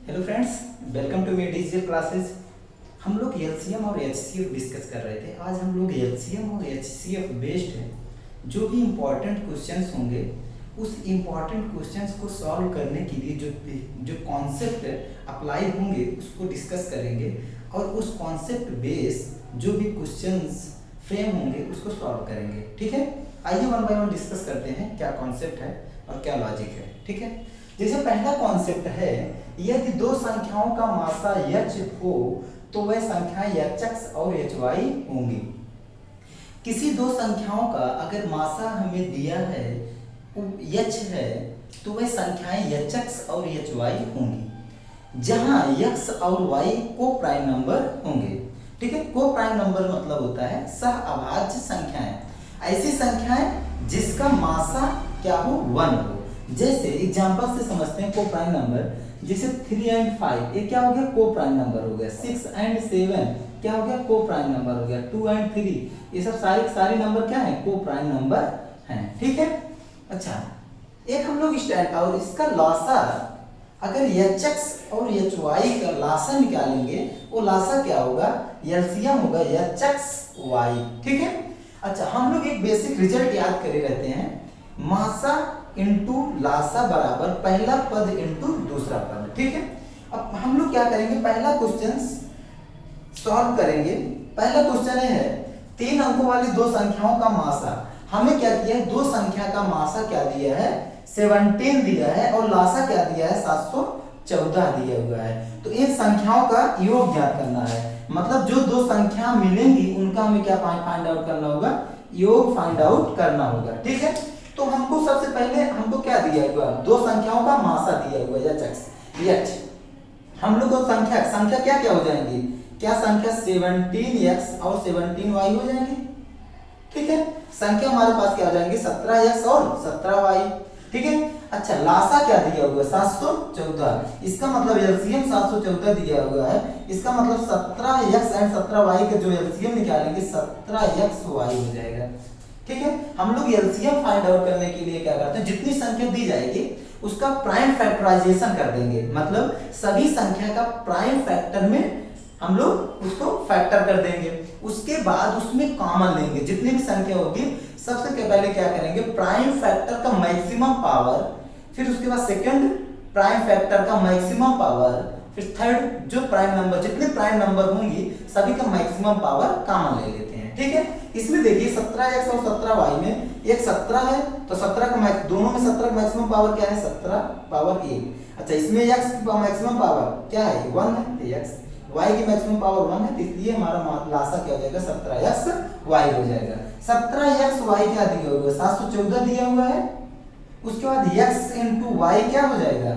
Hello friends, welcome to मेरी digital classes. हम लोग एलसीएम और एचसीएफ डिस्कस कर रहे थे। आज हम लोग एलसीएम और एचसीएफ बेस्ड है जो भी इम्पोर्टेंट क्वेश्चंस होंगे उस इम्पोर्टेंट क्वेश्चंस को सॉल्व करने के लिए जो कॉन्सेप्ट अप्लाई होंगे उसको डिस्कस करेंगे और उस कॉन्सेप्ट बेस जो भी क्वेश्चंस फ्रेम होंगे उसको सॉल्व करेंगे। ठीक है, आइए वन बाय वन डिस्कस करते हैं क्या कॉन्सेप्ट है और क्या लॉजिक है। ठीक है, जैसे पहला कॉन्सेप्ट है, यदि दो संख्याओं का मासा h हो तो वह संख्याएं hx और hy होंगी। किसी दो संख्याओं का अगर मासा हमें दिया है h है तो वह संख्याएं hx और hy होंगी, जहां x और y को प्राइम नंबर होंगे। ठीक है, को प्राइम नंबर मतलब होता है सह अभाज्य संख्याएं, ऐसी संख्याएं जिसका मासा क्या हो 1 हो। जैसे एग्जांपल से समझते हैं को प्राइम नंबर, जैसे 3 और 5 ये क्या हो गया, को प्राइम नंबर हो गया। 6 और 7 क्या हो गया, को प्राइम नंबर हो गया। 2 और 3 ये सब सारे नंबर क्या है, को प्राइम नंबर हैं। ठीक है, अच्छा एक हम लोग स्टैंड और इसका लासा, अगर hx और hy का लासा निकालेंगे वो लासा क्या होगा, एलसीएम होगा hx y। ठीक है, अच्छा हम लोग एक बेसिक रिजल्ट याद करे रहते हैं, मासा इंटू लासा बराबर पहला पद इंटू दूसरा पद। ठीक है, अब हम लोग क्या करेंगे, पहला क्वेश्चन सॉल्व करेंगे। पहला क्वेश्चन है 3 अंकों वाली दो संख्याओं का मासा। हमें क्या किया है, दो संख्या का मासा क्या दिया है 17 दिया है और लासा क्या दिया है 714 दिया हुआ है। तो इन संख्याओं का योग ज्ञात करना है, मतलब जो दो संख्या मिलेंगी उनका हमें क्या फाइंड आउट करना होगा, योग फाइंड आउट करना होगा। ठीक है, तो हमको सबसे पहले हमको क्या दिया हुआ, दो संख्याओं का मासा दिया हुआ h। हम लोग को संख्या क्या क्या हो जाएंगी, क्या संख्या 17x और 17y हो जाएंगी। ठीक है, संख्या हमारे पास क्या हो जाएंगी 17x और 17y। ठीक है, अच्छा लासा क्या दिया हुआ 714, इसका मतलब एलसीएम 714 दिया हुआ है, इसका मतलब 17x एंड 17y का जो एलसीएम निकालेंगे 17xy हो जाएगा। ठीक है, हम लोग एलसीएम फाइंड आउट करने के लिए क्या करते हैं, जितनी संख्या दी जाएगी उसका प्राइम फैक्टराइजेशन कर देंगे, मतलब सभी संख्या का प्राइम फैक्टर में हम लोग उसको फैक्टर कर देंगे। उसके बाद उसमें कॉमन लेंगे, जितनी भी संख्या होगी सबसे पहले क्या करेंगे, प्राइम फैक्टर का मैक्सिमम पावर, फिर उसके बाद सेकंड प्राइम फैक्टर का मैक्सिमम पावर, फिर थर्ड जो प्राइम नंबर, जितने प्राइम नंबर होंगी सभी का मैक्सिमम पावर कॉमन ले लेते हैं। ठीक है, इसमें देखिए 17x और 17y में एक 17 है तो 17 का दोनों में 17 का मैक्सिमम पावर क्या है 17 पावर 1। अच्छा इसमें x की मैक्सिमम पावर क्या है 1 है, तो x y की मैक्सिमम पावर 1 है, तो इसलिए हमारा लासा क्या हो जाएगा 17xy हो जाएगा। 17xy क्या दिया हुआ है 714 दिया हुआ है, उसके बाद x into y क्या हो जाएगा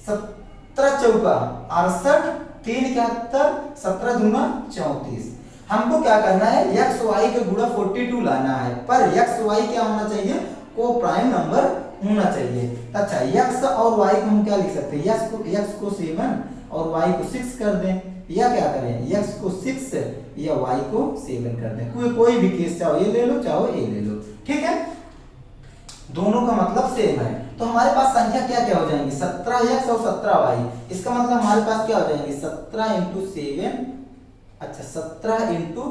17 चौका 68, 3 71, 17 दूना 34। हमको क्या करना है x y का गुणा 42 लाना है, पर x y क्या होना चाहिए, को प्राइम नंबर होना चाहिए। अच्छा x और y को हम क्या लिख सकते हैं, x को 7 और y को 6 कर दें, या क्या करें x को 6 या y को 7 कर दें, कोई भी केस चाहो ये ले लो चाहो ये ले लो। ठीक है, दोनों का मतलब सेम है, तो हमारे पास संख्या क्या क्या हो जाएंगी 17x और 17y। इसका मतलब हमारे पास क्या हो जाएंगे 17 into 7, अच्छा 17 into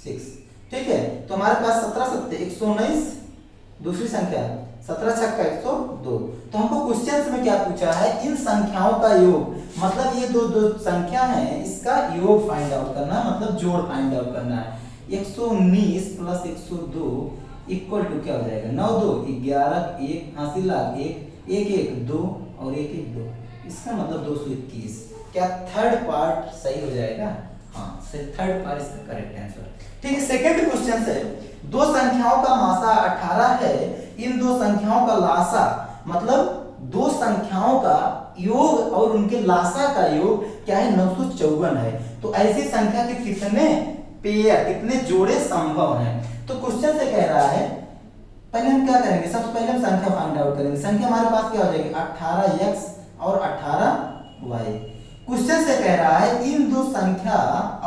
6। ठीक है, तो हमारे पास 17 7 119, दूसरी संख्या 17 छक्का 102। तो हमको क्वेश्चन में क्या पूछा है, इन संख्याओं का योग, मतलब ये दो संख्या है इसका योग फाइंड आउट करना है, मतलब जोड़ फाइंड आउट करना है। 119 प्लस 102 इक्वल टू क्या हो जाएगा 9 2 11 1 हासिल 1 1 1 2 और 1 1 2, इसका मतलब 221। क्या थर्ड पार्ट सही हो जाएगा, हाँ थर्ड पार्ट इसका करेक्ट आंसर। ठीक है, सेकंड क्वेश्चन है, दो संख्याओं का मासा 18 है, इन दो संख्याओं का लासा, मतलब दो संख्याओं का योग और उनके लासा का योग क्या है 954 है, तो ऐसी संख्या के कितने पेयर कितने जोड़े संभव हैं। तो क्वेश्चन से कह रहा है, पहले हम क्या करेंगे, सबसे पहले हम संख्या फाइंड आउट करेंगे। संख्या हमारे पास क्या हो जाएगी 18x और 18y। क्वेश्चन से कह रहा है इन दो संख्या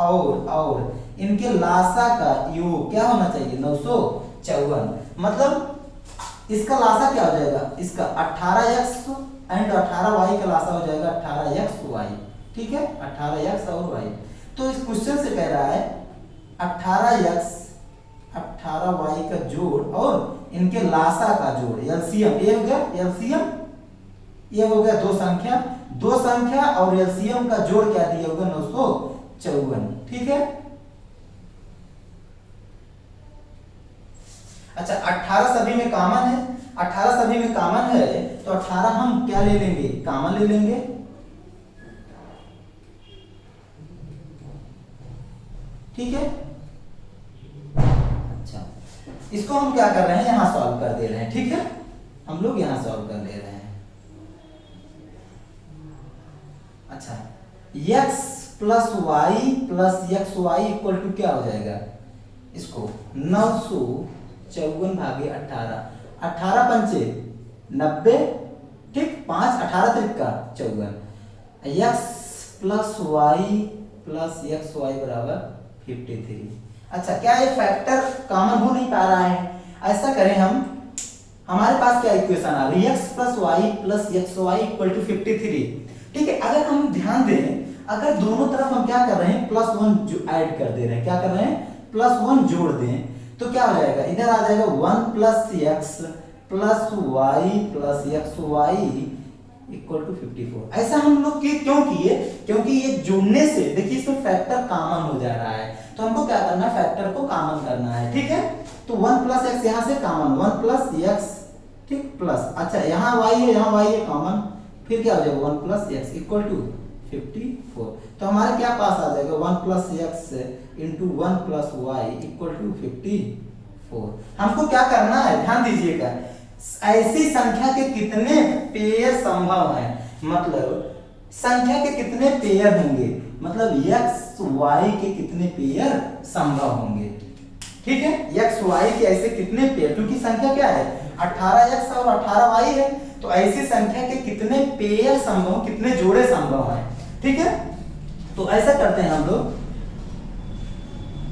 और इनके लासा का योग क्या होना चाहिए 954, मतलब इसका लासा क्या हो जाएगा, इसका 18x एंड 18y का लासा हो जाएगा 18xy। ठीक है, 18x और y। तो इस क्वेश्चन से कह रहा है 18x 18y का जोड़ और इनके लासा का जोड़, एलसीएम। ये हो गया एलसीएम, ये हो गया दो संख्या और एलसीएम का जोड़ क्या दिया होगा 954। ठीक है, अच्छा 18 सभी में कॉमन है, 18 सभी में कॉमन है तो 18 हम क्या ले लेंगे, कॉमन ले लेंगे। ठीक है, अच्छा इसको हम क्या कर रहे हैं, यहां सॉल्व कर दे रहे हैं। ठीक है, हम लोग यहां सॉल्व कर दे रहे हैं। अच्छा x plus y plus x y equal to क्या हो जाएगा, इसको 954 भागे 18, 18 पंचे 90, ठीक, 5 18 त्रिका 54, x plus y plus x y बराबर 53। अच्छा क्या ये फैक्टर कॉमन हो नहीं पा रहा है, ऐसा करें हम, हमारे पास क्या इक्वेशन आ रही है, x plus y plus x y equal to 53। ठीक है, अगर हम ध्यान दें, अगर दोनों तरफ हम क्या कर रहे हैं +1 जो ऐड कर दे रहे हैं, क्या कर रहे हैं +1 जोड़ दें तो क्या हो जाएगा, इधर आ जाएगा 1 plus x plus y plus x y equal to 54। ऐसा हम लोग क्यों किए, क्योंकि ये जोड़ने से देखिए इसमें फैक्टर कॉमन हो जा रहा है, तो हमको क्या करना है, फैक्टर को कॉमन करना है। ठीक है, तो 1 प्लस एक्स यहां से कॉमन, 1 प्लस एक्स, ठीक, प्लस, अच्छा यहाँ y है, यहाँ y है कॉमन, फिर क्या हो जाएगा 1 प्लस एक्स इक्वल टू 54। तो हमारे क्या पास आ जाएगा 1 plus x into 1 plus y equal to 54। हमको क्या करना है, ध्यान दीजिएगा, ऐसी संख्या के कितने पेयर संभव हैं, मतलब संख्या के कितने पेयर होंगे, मतलब x y के कितने पेयर संभव होंगे। ठीक है, x y के ऐसे कितने पेयर, क्योंकि संख्या क्या है 18x और 18y है, तो ऐसी संख्या के कितने पेयर संभव, कितने जोड़े संभव हैं। ठीक है, तो ऐसा करते हैं हम लोग,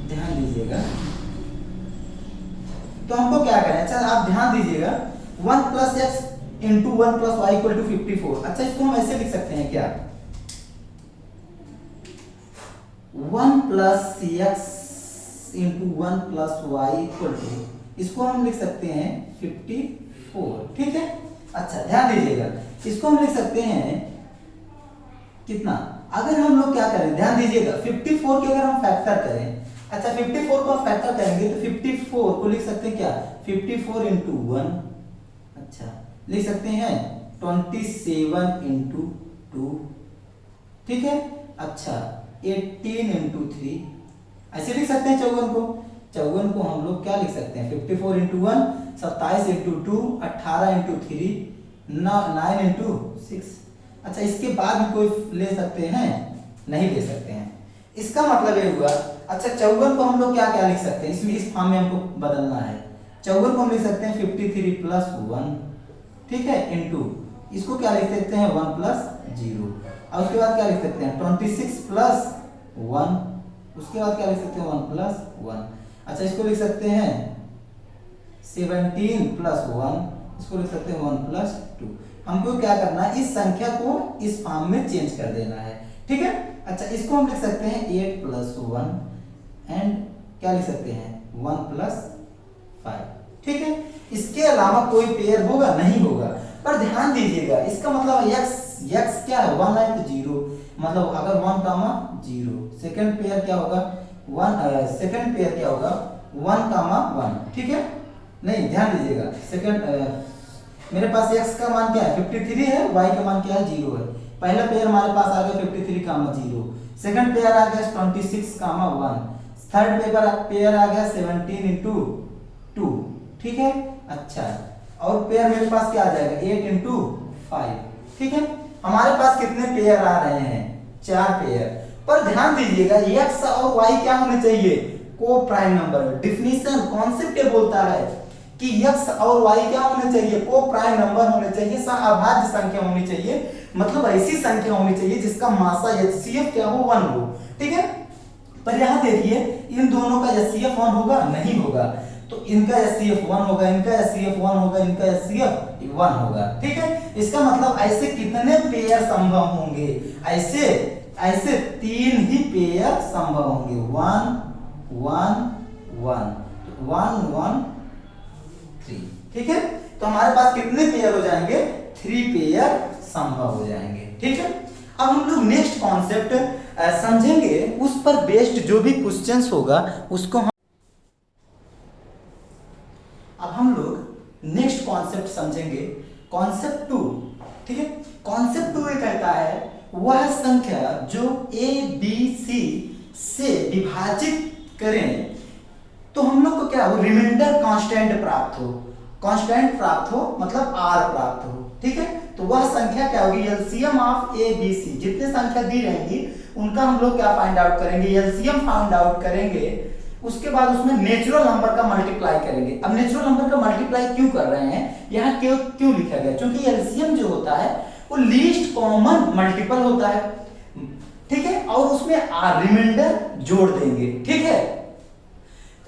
ध्यान दीजिएगा, तो हमको क्या करें, अच्छा आप ध्यान दीजिएगा 1 plus x into 1 plus y equal to 54। अच्छा इसको हम ऐसे लिख सकते हैं क्या, 1 plus x into 1 plus y equal to, इसको हम लिख सकते हैं 54। ठीक है, अच्छा ध्यान दीजिएगा, इसको हम लिख सकते हैं कितना, अगर हम लोग क्या करें, ध्यान दीजिएगा 54 के अगर हम फैक्टर करें, अच्छा 54 को आप फैक्टर करेंगे तो 54 को लिख सकते हैं क्या, 54 इंटू 1, अच्छा लिख सकते हैं 27 इंटू 2। ठीक है, अच्छा 18 इंटू 3, ऐसे लिख सकते हैं 54 को, 54 को हम लोग क्या लिख सकते हैं 54 इंटू 1 27 इंटू 2 18 इंटू 3 9 इंटू 6। अच्छा इसके बाद भी कोई ले सकते हैं, नहीं ले सकते हैं, इसका मतलब ये हुआ। अच्छा 54 को हम लोग क्या क्या लिख सकते हैं, इसमें इस फॉर्म में हमको बदलना है, 54 को हम लिख सकते हैं 53 प्लस 1, ठीक है, इंटू इसको क्या लिख सकते हैं 1 प्लस 0, और उसके बाद क्या लिख सकते हैं 26 प्लस 1, उसके बाद क्या लिख सकते हैं 1 प्लस 1। अच्छा इसको लिख सकते हैं 17 प्लस 1, इसको लिख सकते हैं 1 प्लस 2। हमको क्या करना है, इस संख्या को इस फॉर्म में चेंज कर देना है। ठीक है, अच्छा इसको हम लिख सकते हैं 8 प्लस 1 एंड क्या लिख सकते हैं 1 प्लस 5। ठीक है, इसके अलावा कोई पेयर होगा नहीं होगा, पर ध्यान दीजिएगा इसका मतलब x क्या है 1 है तो 0, मतलब अगर 1 कामा 0, सेकंड पेयर क्या होगा 1, सेकंड पेयर क्या होगा 1 कामा 1। ठीक है, नहीं ध्यान दीजिएगा, सेकंड मेरे पास x का मान क्या है 53 है, y का मान क्या है 0 है। पहला पेयर हमारे पास आ गया 53 कामा 0, सेकंड पेयर आ गया 26 कामा 1, थर्ड पेयर आ गया 17 इंटू 2। ठीक है, अच्छा और पेयर मेरे पास क्या आ जाएगा 8 इंटू 5। ठीक है, हमारे पास कितने पेयर आ रहे हैं 4 पेयर, पर ध्यान दीजिएगा x और y क्या होने चाहिए को प्राइम नंबर। डिफिनीशन कॉन्सेप्ट ये बोलता है कि x और y क्या होने चाहिए को प्राइम नंबर होने चाहिए, अभाज्य संख्या होनी चाहिए, मतलब ऐसी संख्या होनी चाहिए जिसका मासा HCF क्या हो 1 हो। ठीक है, पर यहां देखिए इन दोनों का HCF 1 होगा नहीं होगा, तो इनका HCF 1 होगा, इनका HCF 1 होगा, इनका HCF 1 होगा। ठीक है, इसका मतलब ऐसे कितने पेयर संभव होंगे, ऐसे ऐसे 3 ही पेयर संभव होंगे, 1 1 1 1 1 3। ठीक है, तो हमारे पास कितने पेयर हो जाएंगे, 3 पेयर संभव हो जाएंगे। ठीक है, अब हम लोग नेक्स्ट कॉन्सेप्ट समझेंगे, उस पर बेस्ड जो भी क्वेश्चंस होगा उसको अब हम लोग नेक्स्ट कॉन्सेप्ट समझेंगे, कॉन्सेप्ट 2। ठीक है, कॉन्सेप्ट 2 ये कहता है वह संख्या जो A B C से विभाजित करें तो हम लोग को क्या हो, रिमाइंडर कांस्टेंट प्राप्त हो, कांस्टेंट प्राप्त हो मतलब R प्राप्त हो। ठीक है, तो वह संख्या क्या होगी, LCM of A B C, जितने संख्या दी रहेंगी उनका हम लोग क्या फाइंड आउट करेंगे, एलसीएम फाइंड आउट करेंगे, उसके बाद उसमें नेचुरल नंबर का मल्टीप्लाई करेंगे। अब नेचुरल नंबर का मल्टीप्लाई क्यों कर रहे हैं, यहाँ क्यों लिखा गया, क्योंकि एलसीएम जो होता है वो लीस्ट कॉमन मल्टीपल होता है। ठीक है, और उसमें रिमाइंडर जोड़ देंगे। ठीक है,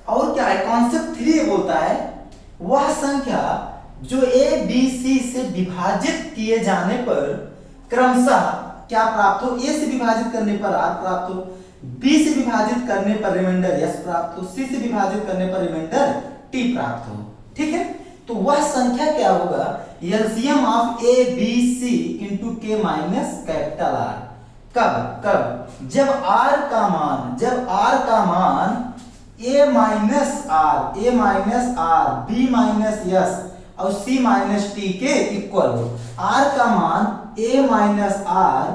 और क्या है, कॉन्सेप्ट 3 बोलता है वह संख्या जो A B C से विभाजित किए जाने पर क्रमशः क्या प्राप्त हो, A से विभाजित करने पर R प्राप्त हो, B से विभाजित करने पर रिमाइंडर S प्राप्त हो, C से विभाजित करने पर रिमाइंडर T प्राप्त हो। ठीक है, तो वह संख्या क्या होगा, LCM of A B C into K minus capital R। कब जब R का मान A minus R, B minus S और C माइनस T के इक्वल हो। R का मान A minus R,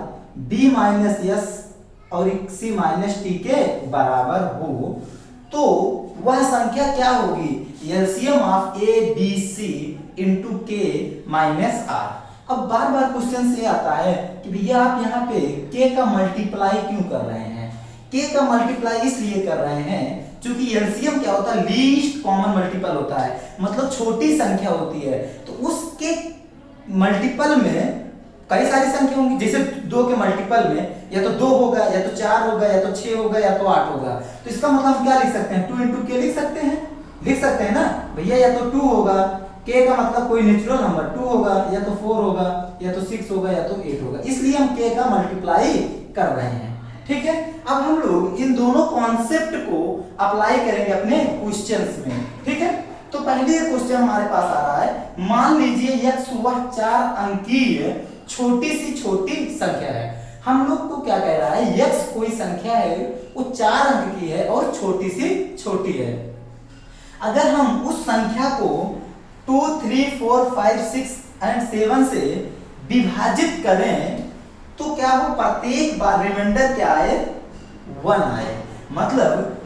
B minus S और C माइनस T के बराबर हो तो वह संख्या क्या होगी, LCM of A B C into K minus R। अब बार बार क्वेश्चन से आता है कि भैया आप यहाँ पे K का मल्टीप्लाई क्यों कर रहे हैं, K का मल्टीप्लाई इसलिए कर रहे हैं क्योंकि एलसीएम क्या होता है, लीस्ट कॉमन मल्टीपल होता है, मतलब छोटी संख्या होती है, तो उसके मल्टीपल में कई सारी संख्या होंगी, जैसे 2 के मल्टीपल में या तो 2 होगा या तो 4 होगा या तो 6 होगा या तो 8 होगा, तो इसका मतलब हम क्या लिख सकते हैं, 2 इंटू के लिख सकते हैं ना भैया, या तो 2 होगा, k का मतलब कोई नेचुरल नंबर 2 होगा या तो 4 होगा या तो 6 होगा या तो 8 होगा, इसलिए हम k का मल्टीप्लाई कर रहे हैं। ठीक है, अब हम लोग इन दोनों कॉन्सेप्ट को अप्लाई करेंगे अपने क्वेश्चंस में। ठीक है, तो पहले क्वेश्चन हमारे पास आ रहा है, मान लीजिए x वह 4 अंकीय छोटी संख्या है। हम लोग को क्या कह रहा है, x कोई संख्या है वो 4 अंक की है और छोटी है। अगर हम उस संख्या को 2 3 4 5 6 एंड 7 से विभाजित करें तो क्या हो, प्रत्येक बार रिमाइंडर क्या आए, 1 आए, मतलब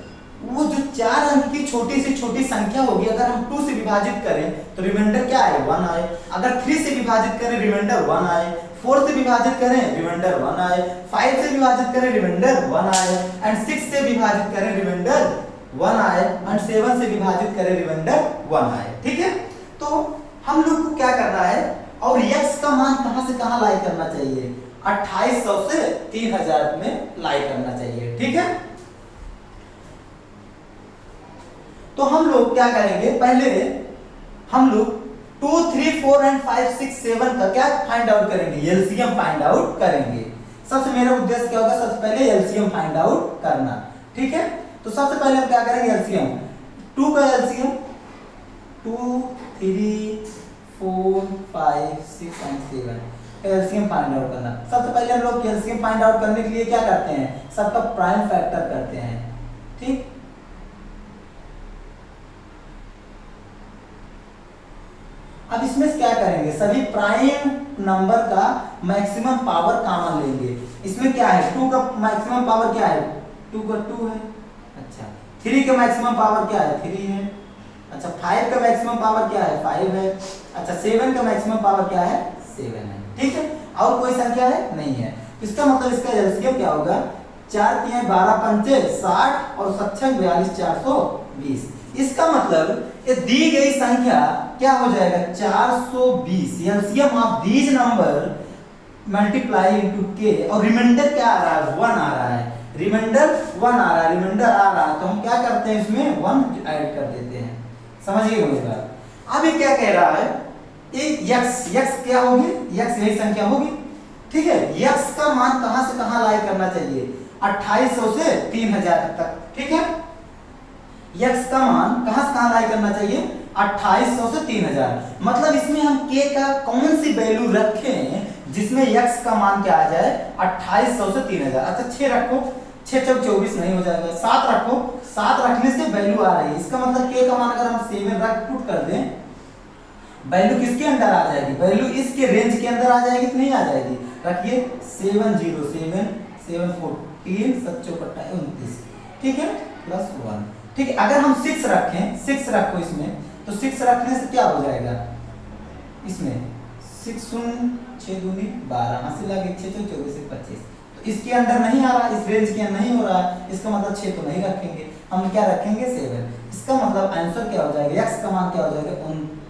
वो जो 4 अंक की छोटी संख्या होगी, अगर हम 2 से विभाजित करें तो रिमाइंडर क्या आए, 1 आए, अगर 3 से विभाजित करें रिमाइंडर 1 आए, 4 से विभाजित करें रिमाइंडर 1 आए, 5 से विभाजित करें रिमाइंडर 1 आए, एंड 6 से विभाजित करें रिमाइंडर 1 आए, एंड 7 से विभाजित करें रिमाइंडर 1 आए। ठीक है, तो हम लोग को क्या करना है, और x का मान कहां से कहां लाई करना चाहिए, 2800 से 3000 में लाई करना चाहिए। ठीक है, तो हम लोग क्या करेंगे, पहले हम लोग 2 3 4 एंड 5 6 7 का क्या फाइंड आउट करेंगे, एलसीएम फाइंड आउट करेंगे। सबसे मेरा उद्देश्य क्या होगा, सबसे पहले एलसीएम फाइंड आउट करना। ठीक है, तो सबसे पहले हम क्या करेंगे, एलसीएम 2 का LCM 2 3 4 5 6 and 7 LCM find out करना। सबसे पहले हम लोग एलसीएम फाइंड आउट करने के लिए क्या करते हैं, सबका प्राइम फैक्टर करते हैं। ठीक, अब इसमें क्या करेंगे, सभी प्राइम नंबर का मैक्सिमम पावर कॉमन लेंगे। इसमें क्या है, 2 का मैक्सिमम पावर क्या है, 2 का 2 है। अच्छा, 3 का मैक्सिमम पावर क्या है, 3 है। अच्छा, 5 का मैक्सिमम पावर क्या है, 5 है। अच्छा, 7 का मैक्सिमम पावर क्या है, 7 है। ठीक है, और कोई संख्या है, नहीं है। इसका मतलब इसका एलसीएम क्या होगा, 4 तिहाई 12 पंचे 60 और 7 42 420। इसका मतलब ये दी गई संख्या क्या हो जाएगा, 420। LCM of these number multiply into के, और रिमाइंडर क्या आ रहा है, 1 आ रहा है, रिमाइंडर 1 आ रहा है, रिमाइंडर आ रहा है, तो हम क्या करते हैं, इसमें 1 ऐड कर देते हैं। समझिए मेरी बात। अब ये क्या कह रहा है, यक्स क्या होगी, यक्स यही संख्या होगी, ठीक है। यक्स का मान कहां से कहां लाई करना चाहिए, 2800 से 3000 तक, ठीक है। यक्स का मान कहां से कहां लाई करना चाहिए, 2800 से 3000। मतलब इसमें हम k का कौन सी वैल्यू रखें जिसमें यक्स का मान क्या आ जाए, 2800 से 3000। अच्छा 6 रखो, 6 चौक 24 नहीं हो जाएगा, 7 रखो, 7 रखने से वैल्यू आ रही है, इसका मतलब k का मान अगर हम 7 रख पुट कर दें, वैल्यू किसके अंदर आ जाएगी, वैल्यू इसके रेंज के अंदर आ जाएगी कि नहीं आ जाएगी। रखिए 707 714 7 चौक 29, ठीक है, प्लस 1, ठीक है। अगर हम 6 रखें, 6 रखो इसमें, तो 6 रखने से क्या हो जाएगा, इसमें 6 शून्य 6 दूनी 12, हासिल आ गई 6 चौक 24 25, तो इसके अंदर नहीं आ रहा, इस रेंज के अंदर नहीं हो रहा, इसका मतलब 6 तो नहीं रखेंगे, हम क्या रखेंगे 7। इसका मतलब आंसर क्या हो जाएगा, x का मान क्या हो जाएगा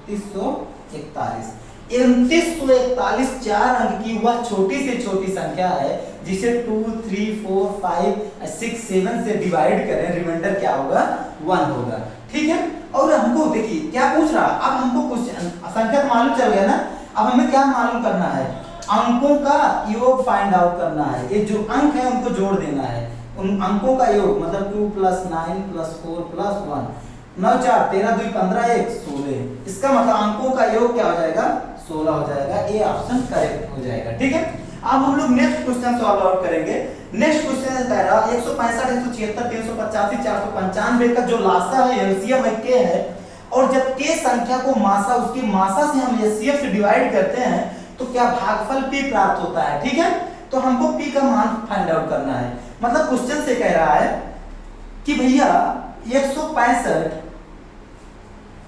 2941। 2941 4 अंक की वह छोटी से छोटी संख्या है जिसे 2 3 4 5 6 7 से डिवाइड करें, रिमाइंडर क्या होगा 1 होगा, ठीक है। और हमको देखिए क्या पूछ रहा, अब हमको क्वेश्चन संख्या तो मालूम चल गया ना, अब हमें क्या मालूम करना है, अंकों का योग फाइंड आउट करना है। ये जो अंक है उनको जोड़ देना है, उन अंकों का योग मतलब 2 + 9 + 4 + 1 9 4 13 2 15 1 16, इसका मतलब अंकों का योग क्या हो जाएगा 16 हो जाएगा। ये ऑप्शन करेक्ट हो जाएगा, ठीक है। अब हम लोग नेक्स्ट क्वेश्चन सॉल्व आउट करेंगे। नेक्स्ट क्वेश्चन कह रहा 165 176 385 495 का जो लासा है एलसीएम है k है, और जब k संख्या को मासा उसकी मासा से हम एचसीएफ से डिवाइड करते हैं तो क्या भागफल p प्राप्त होता है, ठीक है। तो हमको p का मान फाइंड आउट करना है। मतलब क्वेश्चन से कह रहा है कि भैया 165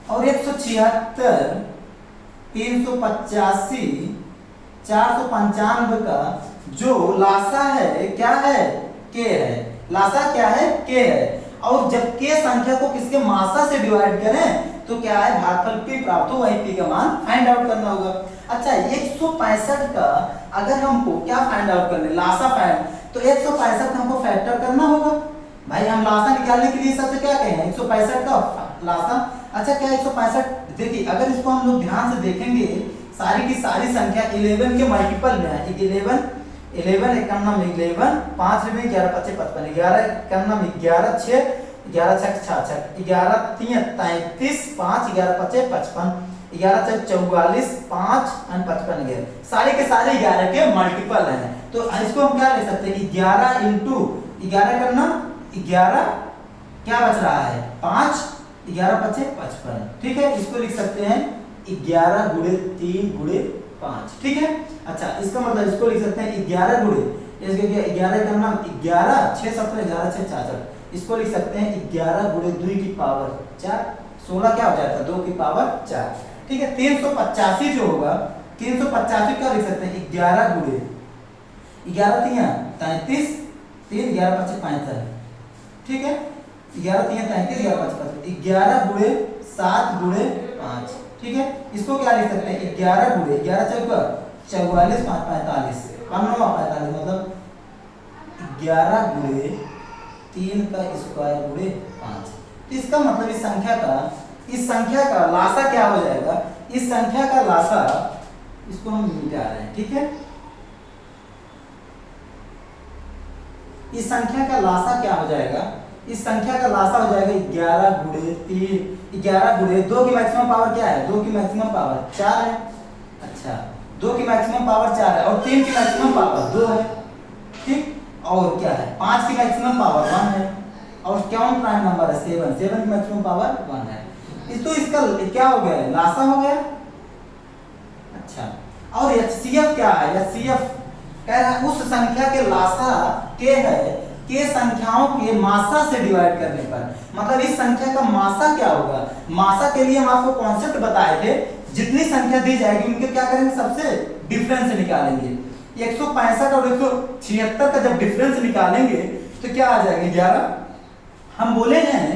और 176 385 495 का जो लासा है क्या है, k है। लासा क्या है, k है। और जब k संख्या को किसके मासा से डिवाइड करें तो क्या है भागफल p प्राप्त हो, वही p का मान फाइंड आउट करना होगा। अच्छा 165 का अगर हमको क्या फाइंड आउट करना है, लासा फाइंड, तो 165 का हमको फैक्टर करना होगा। भाई हम लासा निकालने के लिए सबसे क्या कहें 165 का लासा। अच्छा क्या 165, देखिए अगर इसको हम लोग ध्यान से देखेंगे सारी की सारी संख्या 11 के मल्टीपल में है। 11 एक नाम 11 5 में 11 5 55 11 का नाम 11 6 11 6 66 11 3 33 5 11 5 55 11 6 44 5 और 55 11 सारे के सारे 11 के मल्टीपल हैं। तो इसको हम क्या ले सकते हैं 11 इंटू 11 करना 11 क्या बच रहा है 5 11 5 55, ठीक है। इसको लिख सकते हैं 11 गुणे 3 गुणे 5, ठीक है। अच्छा इसका मतलब इसको लिख सकते हैं 11 गुणे 11 का नाम 11 6 7 11 6 66, इसको लिख सकते हैं 11 गुणे 2 की पावर 4 16 क्या हो जाता है 2 की पावर 4, ठीक है। 385 जो होगा 385 क्या लिख सकते हैं 11 गुणे 11 3 33 3 11 5 65, ठीक है। 11 3 33 11 5 11 गुणे 7 गुणे 5, ठीक है। इसको क्या लिख सकते हैं 11 गुणे 11 चौका 44 5 45 45 मतलब 11 गुणे 3 का स्क्वायर गुणे 5। तो इसका मतलब इस संख्या का लासा क्या हो जाएगा, इस संख्या का लासा, इसको हम मिटा रहे हैं, ठीक है। इस संख्या का लासा क्या हो जाएगा, इस संख्या का लासा हो जाएगा 11 गुणे 3 11 गुणे 2 की मैक्सिमम पावर क्या है 2 की मैक्सिमम पावर 4 है। अच्छा 2 की मैक्सिमम पावर 4 है और 3 की मैक्सिमम पावर 2 है, ठीक। और क्या है 5 की मैक्सिमम पावर 1 है और कौन प्राइम नंबर है 7 की मैक्सिमम पावर 1 है। तो इसका क्या हो गया लासा हो गया। अच्छा और एचसीएफ क्या है, एचसीएफ कह रहा है उस संख्या के लासा के है के संख्याओं के मासा से डिवाइड करने पर। मतलब इस संख्या का मासा क्या होगा, मासा के लिए हम आपको कॉन्सेप्ट बताए थे, जितनी संख्या दी जाएगी उनके क्या करेंगे सबसे डिफरेंस निकालेंगे। 165 और 176 का जब डिफरेंस निकालेंगे तो क्या आ जाएगा 11। हम बोले हैं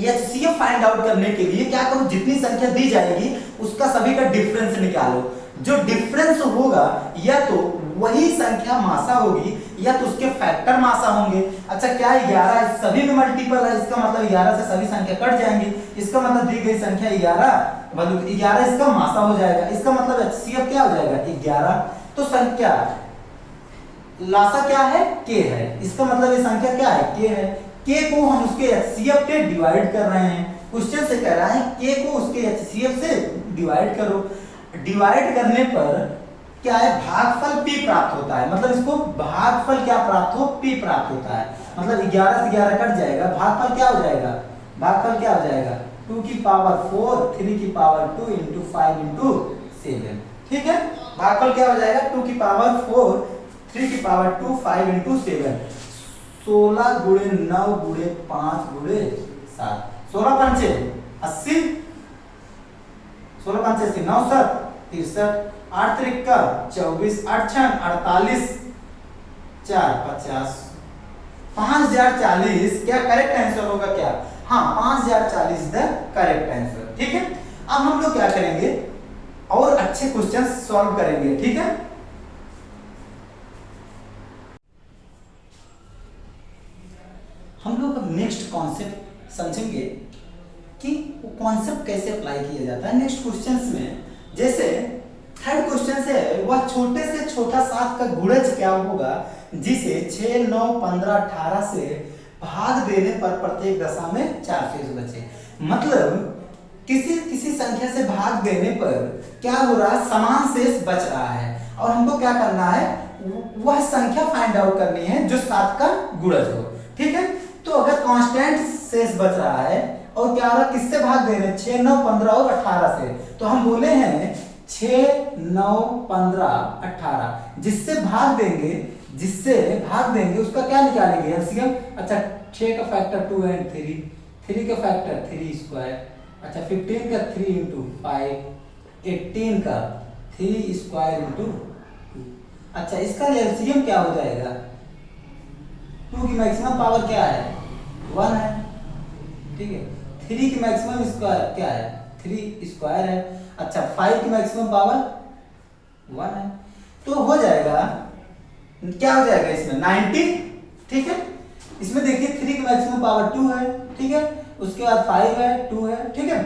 एचसीएफ फाइंड आउट करने के लिए क्या करो जितनी संख्या दी जाएगी उसका सभी का डिफरेंस निकालो। जो डिफरेंस होगा या तो वही संख्या मासा होगी या तो उसके फैक्टर मासा होंगे। अच्छा क्या 11 सभी में मल्टीपल है, इसका मतलब 11 से सभी संख्या कट जाएंगी, इसका मतलब दी गई संख्या 11 मतलब 11 इसका मासा हो जाएगा, इसका मतलब एचसीएफ क्या हो जाएगा 11। तो संख्या लासा क्या है के है, इसका मतलब ये संख्या क्या है के है। के को हम उसके एचसीएफ से डिवाइड कर रहे हैं, क्वेश्चन से कह रहा है के को उसके एचसीएफ से डिवाइड करो। डिवाइड करने पर क्या है भागफल p प्राप्त होता है, मतलब इसको भागफल क्या प्राप्त हो p प्राप्त होता है, मतलब 11 से 11 कट जाएगा, भागफल क्या हो जाएगा, भागफल क्या हो जाएगा 2 की पावर 4 3 की पावर 2 इंटू 5 इंटू 7। ठीक है, भागफल क्या हो जाएगा 2 की पावर 4 3 की पावर 2 5 इंटू 7, 16 गुणे 9 गुणे 5 गुणे 7, 16 पंचे 80, 16 पंचे 80, 9 7 63, 8 त्रिक 24, 8 छन 48, 4 50, 5040 क्या करेक्ट आंसर होगा क्या, हाँ 5040 द करेक्ट आंसर। ठीक है, अब हम लोग क्या करेंगे और अच्छे क्वेश्चन सॉल्व करेंगे। ठीक है, हम लोग अब नेक्स्ट कॉन्सेप्ट समझेंगे कि वो कॉन्सेप्ट कैसे अप्लाई किया जाता है नेक्स्ट क्वेश्चंस में। जैसे थर्ड क्वेश्चन से वह छोटे से छोटा 7 का गुणज क्या होगा जिसे 6 9 15 18 से भाग देने पर प्रत्येक दशा में 4 शेष बचे। मतलब किसी संख्या से भाग देने पर क्या हो रहा है समान शेष बच रहा है और हमको क्या करना है वह संख्या फाइंड आउट करनी है जो 7 का गुणज हो। ठीक है, तो अगर कांस्टेंट शेष बच रहा है और क्या हो रहा किससे भाग दे रहे हैं 6 9 15 और 18 से, तो हम बोले हैं 6 9 15 18 जिससे भाग देंगे उसका क्या निकालेंगे एलसीएम। अच्छा 6 का फैक्टर 2 एंड 3, 3 का फैक्टर 3 स्क्वायर, अच्छा 15 का 3 इंटू 5, 18 का 3 स्क्वायर इंटू 2। अच्छा इसका एलसीएम क्या हो जाएगा 2 की मैक्सिमम पावर क्या है 1 है। ठीक है, 3 की मैक्सिमम स्क्वायर क्या है 3 स्क्वायर है। अच्छा 5 की मैक्सिमम पावर 1 है, तो हो जाएगा क्या हो जाएगा इसमें 90। ठीक है, इसमें देखिए 3 की मैक्सिमम पावर 2 है। ठीक है, उसके बाद 5 है 2 है। ठीक है,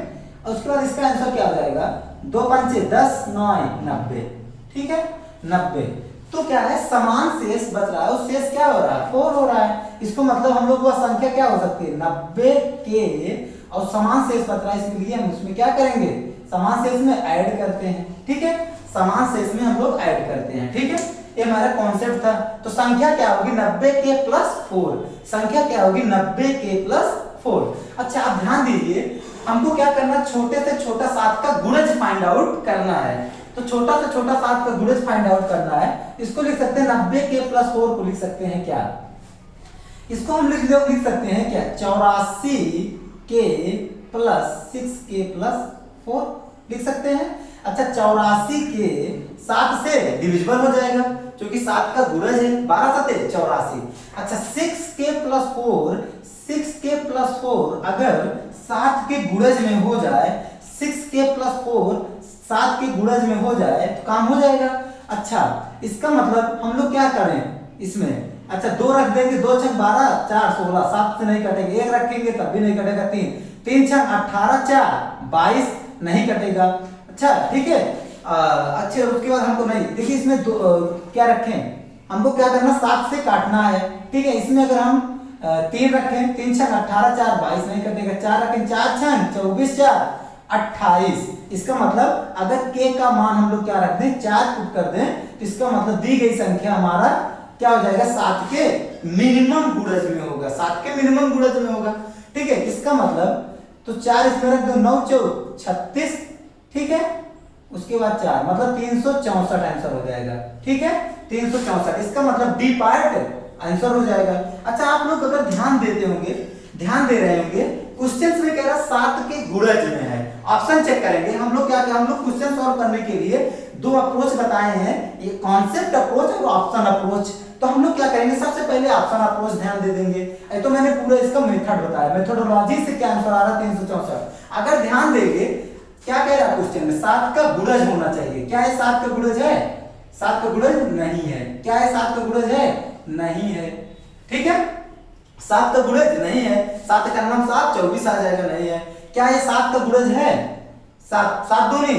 और उसके बाद इसका आंसर क्या हो जाएगा 2 5 10 9 90। ठीक है 90, तो क्या है समान शेष बच रहा है और शेष क्या हो रहा है 4 हो रहा है। इसको मतलब हम लोग वह संख्या क्या हो सकती है 90 के और समान शेष बच रहा है, इसलिए हम उसमें क्या करेंगे समान शेष में ऐड करते हैं। ठीक है, समान शेष में हम लोग ऐड करते हैं। ठीक है, ये हमारा कॉन्सेप्ट था। तो संख्या क्या होगी 90 के प्लस 4, संख्या क्या होगी 90 के प्लस 4। अच्छा आप ध्यान दीजिए हमको क्या करना छोटे से छोटा 7 का गुणज फाइंड आउट करना है। तो छोटा से छोटा 7 का गुणज फाइंड आउट करना है, इसको लिख सकते हैं 90 के प्लस 4 को लिख सकते हैं क्या, इसको हम लिख सकते हैं क्या 84 के प्लस 6 के प्लस 4 लिख सकते हैं। अच्छा 84 के 7 से डिविजिबल हो जाएगा क्योंकि 7 का गुणज है 12 7 84। अच्छा 6 के प्लस 4, 6 के प्लस 4 अगर 7 के गुणज में हो जाए, 6 के प्लस 4 7 के गुणज में हो जाए तो काम हो जाएगा। अच्छा इसका मतलब हम लोग क्या करें इसमें, अच्छा 2 रख देंगे 2 छक 12 4 16 7 से नहीं कटेगा, 1 रखेंगे तब भी नहीं कटेगा, 3 छक 18 4 22 नहीं कटेगा। अच्छा ठीक है, अच्छा उसके बाद हमको नहीं देखिए इसमें क्या रखें हमको क्या करना 7 से काटना है। ठीक है, इसमें अगर हम 3 रखें 3 छक 18 4 22 नहीं कटेगा, 4 रखें 4 छक 24 4 28। इसका मतलब अगर k का मान हम लोग क्या रख दें 4 पुट कर दें तो इसका मतलब दी गई संख्या हमारा क्या हो जाएगा 7 के मिनिमम गुणज में होगा, 7 के मिनिमम गुणज में होगा। ठीक है, इसका मतलब तो 4 इसमें रख दो 9 4 36। ठीक है, उसके बाद 4 मतलब 364 आंसर हो जाएगा। ठीक है 364, इसका मतलब डी पार्ट आंसर हो जाएगा। अच्छा आप लोग अगर ध्यान दे रहे होंगे क्वेश्चंस में कह रहा 7 के गुणज में है, ऑप्शन चेक करेंगे हम लोग क्या हम लोग क्वेश्चन सॉल्व करने के लिए 2 अप्रोच बताए हैं, ये कॉन्सेप्ट अप्रोच और ऑप्शन अप्रोच। तो हम लोग क्या करेंगे सबसे पहले ऑप्शन अप्रोच ध्यान दे देंगे। तो मैंने पूरा इसका मेथड बताया, मेथोडोलॉजी से क्या आंसर आ रहा है 364। अगर ध्यान देंगे क्या कह रहा है क्वेश्चन में 7 का गुणज होना चाहिए, क्या है 7 का गुणज है 7 का गुणज नहीं है। क्या है 7 का गुणज है? नहीं है। ठीक है, 7 का गुणज नहीं है। 7 का नाम 7 24 आ जाएगा, नहीं है। क्या ये 7 का गुणज है? 7 7 दूनी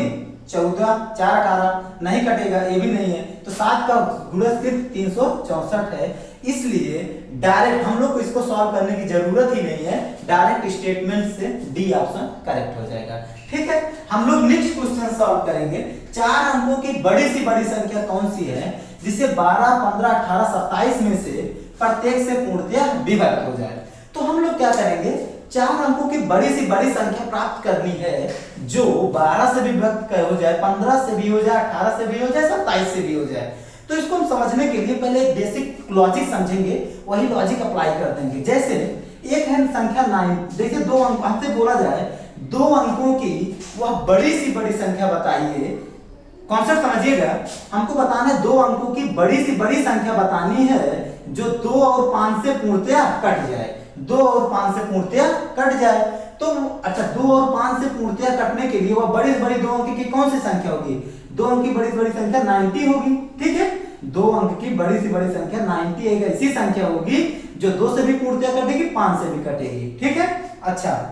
14 4 18, नहीं कटेगा, ये भी नहीं है। तो 7 का गुणज सिर्फ 364 है। इसलिए डायरेक्ट हम लोग को इसको सॉल्व करने की जरूरत ही नहीं है, डायरेक्ट स्टेटमेंट से डी ऑप्शन करेक्ट हो जाएगा। ठीक है, हम लोग नेक्स्ट क्वेश्चन सॉल्व करेंगे। 4 अंकों की बड़ी सी बड़ी संख्या कौन सी है जिसे 12 15 18 27 में से प्रत्येक से पूर्णतः विभक्त हो जाए। तो हम लोग क्या करेंगे, 4 अंकों की बड़ी सी बड़ी संख्या प्राप्त करनी है जो 12 से भी विभक्त हो जाए, 15 से भी हो जाए, 18 से भी हो जाए, 27 से भी हो जाए। तो इसको हम समझने के लिए पहले एक बेसिक लॉजिक समझेंगे, वही लॉजिक अप्लाई कर देंगे। जैसे एक है संख्या 9, देखिए 2 अंक हमसे बोला जाए 2 अंकों की वह बड़ी सी बड़ी संख्या बताइए। कॉन्सेप्ट समझिएगा, हमको बताना है 2 अंकों की बड़ी सी बड़ी संख्या बतानी है जो 2 और 5 से पूर्णतः कट जाए, 2 और 5 से पूर्णतः कट जाए। तो अच्छा, 2 और 5 से पूर्णतः कटने के लिए वह बड़ी से बड़ी 2 अंक की कौन सी संख्या होगी? 2 अंक की बड़ी से बड़ी संख्या 90 होगी। ठीक है, 2 अंक की बड़ी से बड़ी संख्या 90 एक ऐसी संख्या होगी जो 2 से भी पूर्णतः कटेगी, 5 से भी कटेगी। ठीक है, अच्छा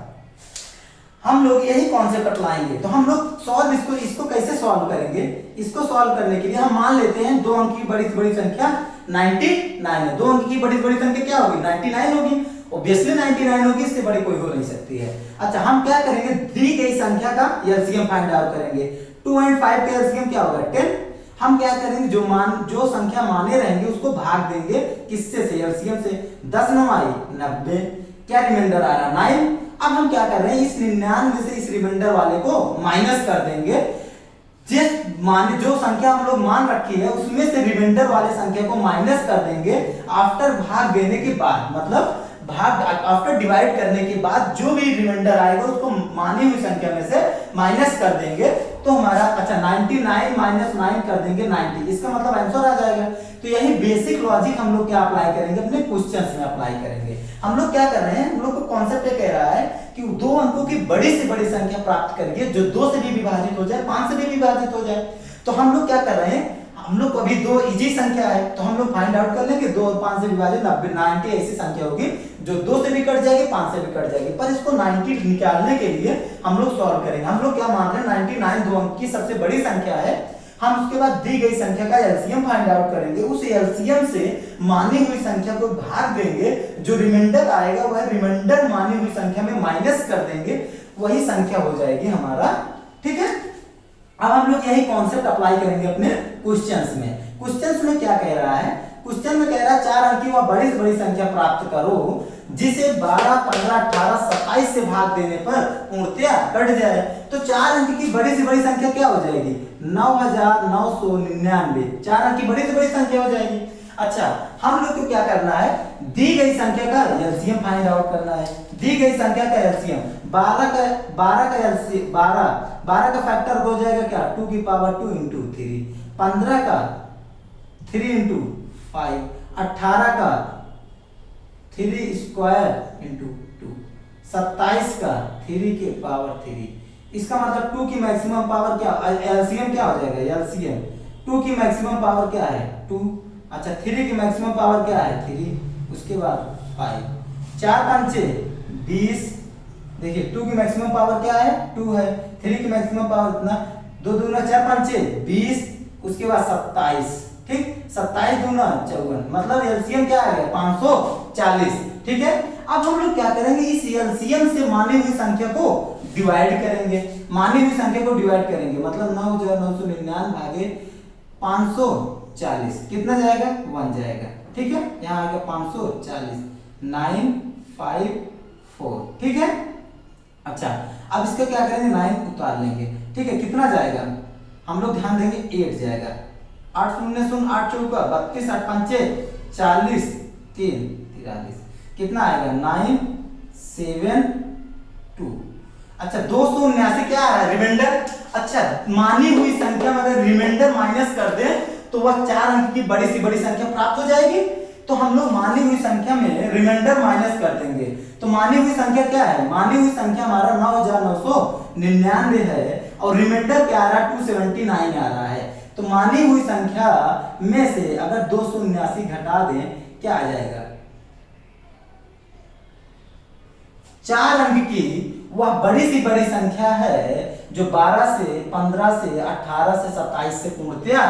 हम लोग यही कॉन्सेप्ट अपनाएंगे। तो हम लोग सॉल्व इसको कैसे सॉल्व करेंगे? इसको सॉल्व करने के लिए हम मान लेते हैं 2 अंक की बड़ी से बड़ी संख्या 99 है। 2 अंक की बड़ी से बड़ी संख्या क्या होगी? 99 होगी। ऑब्वियसली 99 होगी, इससे बड़ी कोई हो नहीं सकती है। अच्छा, हम क्या करेंगे, दी गई संख्या का एलसीएम फाइंड आउट करेंगे। 2 और 5 का एलसीएम क्या होगा? 10। हम क्या करेंगे, जो संख्या माने रहेंगे उसको भाग देंगे किससे से? एलसीएम से। 10 9 आई 90, क्या रिमाइंडर आ रहा? 9। अब हम क्या कर रहे हैं, इस 99 से इस रिमाइंडर वाले को माइनस कर देंगे। जो संख्या हम लोग मान रखी है उसमें से रिमाइंडर वाले संख्या को माइनस कर देंगे आफ्टर भाग देने के बाद, मतलब भाग आफ्टर डिवाइड करने के बाद जो भी रिमाइंडर आएगा उसको मानी हुई संख्या में से माइनस कर देंगे। तो हमारा अच्छा 99 माइनस 9 कर देंगे 90, इसका मतलब आंसर आ जाएगा। तो यही बेसिक लॉजिक हम लोग क्या अप्लाई करेंगे, अपने क्वेश्चंस में अप्लाई करेंगे। हम लोग क्या कर रहे हैं, हम लोग को कॉन्सेप्ट ये कह रहा है कि 2 अंकों की बड़ी से बड़ी संख्या प्राप्त करिए जो 2 से भी विभाजित हो जाए, 5 से भी विभाजित हो जाए। तो हम लोग क्या कर रहे हैं, हम लोग को अभी 2 इजी संख्या है तो हम लोग फाइंड आउट कर लेंगे 2 और 5 से विभाजित 90 ऐसी संख्या होगी जो 2 से भी कट जाएगी, 5 से भी कट जाएगी। पर इसको 90 निकालने के लिए हम लोग सॉल्व करेंगे। हम लोग क्या मान रहे हैं, 99 2 अंक की सबसे बड़ी संख्या है। हम उसके बाद दी गई संख्या का एलसीएम फाइंड आउट करेंगे, उस एलसीएम से मानी हुई संख्या को भाग देंगे, जो रिमाइंडर आएगा वह रिमाइंडर मानी हुई संख्या में माइनस कर देंगे, वही संख्या हो जाएगी हमारा। ठीक है, अब हम लोग यही कॉन्सेप्ट अप्लाई करेंगे अपने क्वेश्चंस में। क्वेश्चंस में क्या कह रहा है, क्वेश्चन में कह रहा है 4 अंक की वह बड़ी से बड़ी संख्या प्राप्त करो जिसे 12 15 18 27 से भाग देने पर पूर्णतः कट जाए। तो 4 अंक की बड़ी से बड़ी संख्या क्या हो जाएगी? 9999। 4 अंक की बड़ी से बड़ी संख्या हो जाएगी। अच्छा, हम लोग को क्या करना है, दी गई संख्या का एलसीएम फाइंड आउट करना है। दी गई संख्या का एलसीएम 12 का एलसीएम 12 का फैक्टर हो जाएगा क्या? 2 की पावर 2 इंटू 3। 15 का 3 इंटू 5। 18 का 3 स्क्वायर इंटू 2। 27 का 3 के पावर 3। इसका मतलब 2 की मैक्सिमम पावर क्या, एलसीएम क्या हो जाएगा? एलसीएम 2 की मैक्सिमम पावर क्या है? 2। अच्छा, 3 की मैक्सिमम पावर क्या है? 3। उसके बाद 5। 4 5 20। देखिए 2 की मैक्सिमम पावर क्या है? 2 है। 3 की मैक्सिमम पावर कितना? 2 दूना 4 5 20। उसके बाद 27। ठीक, 27 दूना 54, मतलब एलसीएम क्या आ गया? 540। ठीक है, अब हम लोग क्या करेंगे, इस एलसीएम से मानी हुई संख्या को डिवाइड करेंगे। मानी हुई संख्या को डिवाइड करेंगे, मतलब 9999 भागे 540 कितना जाएगा? 1 जाएगा। ठीक है, यहाँ आ गया 540 954। ठीक है, अच्छा अब इसका क्या करेंगे, 9 उतार लेंगे। ठीक है, कितना जाएगा? हम लोग ध्यान देंगे 8 जाएगा। 8 शून्य 0 8 चौका 32 8 5 40 3 43 कितना आएगा? 972। अच्छा 279 क्या है? रिमाइंडर। अच्छा, मानी हुई संख्या में अगर रिमाइंडर माइनस कर दे तो वह 4 अंक की बड़ी सी बड़ी संख्या प्राप्त हो जाएगी। तो हम लोग मानी हुई संख्या में रिमाइंडर माइनस कर देंगे। तो मानी हुई संख्या क्या है? मानी हुई संख्या हमारा 9999 है और रिमाइंडर क्या आ रहा है? 279 आ रहा है। तो तो मानी हुई संख्या में से अगर 279 घटा दें क्या आ जाएगा? 4 अंक की वह बड़ी सी बड़ी संख्या है जो 12 से 15 से 18 से 27 से पूर्णतया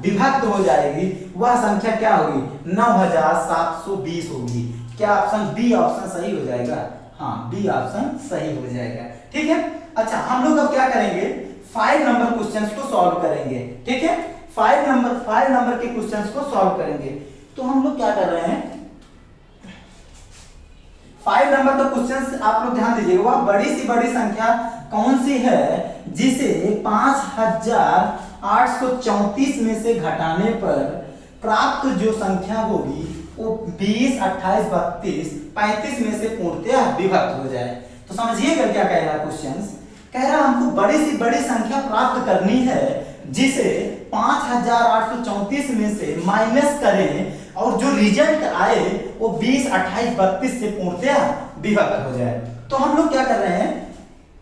विभक्त हो जाएगी। वह संख्या क्या होगी? 9720 होगी। क्या ऑप्शन बी ऑप्शन सही हो जाएगा? हाँ, बी ऑप्शन सही हो जाएगा। ठीक है। अच्छा, हम लोग अब क्या करेंगे? 5 नंबर क्वेश्चंस को सॉल्व करेंगे। ठीक है, 5 नंबर के क्वेश्चंस को सॉल्व करेंगे। तो हम लोग क्या कर रहे हैं? 5 नंबर का क्वेश्चन आप लोग ध्यान दीजिएगा। वह बड़ी सी बड़ी संख्या कौन सी है जिसे 5834 में से घटाने पर प्राप्त जो संख्या होगी वो 20, 28, 32, 35 में से पूर्णतया विभक्त हो जाए। तो समझिएगा क्या कह रहा है क्वेश्चन। कह रहा हमको बड़ी सी बड़ी संख्या प्राप्त करनी है जिसे 5834 में से माइनस करें और जो रिजल्ट आए वो 20, 28, 32 से पूर्णतया विभक्त हो जाए। तो हम लोग क्या कर रहे हैं?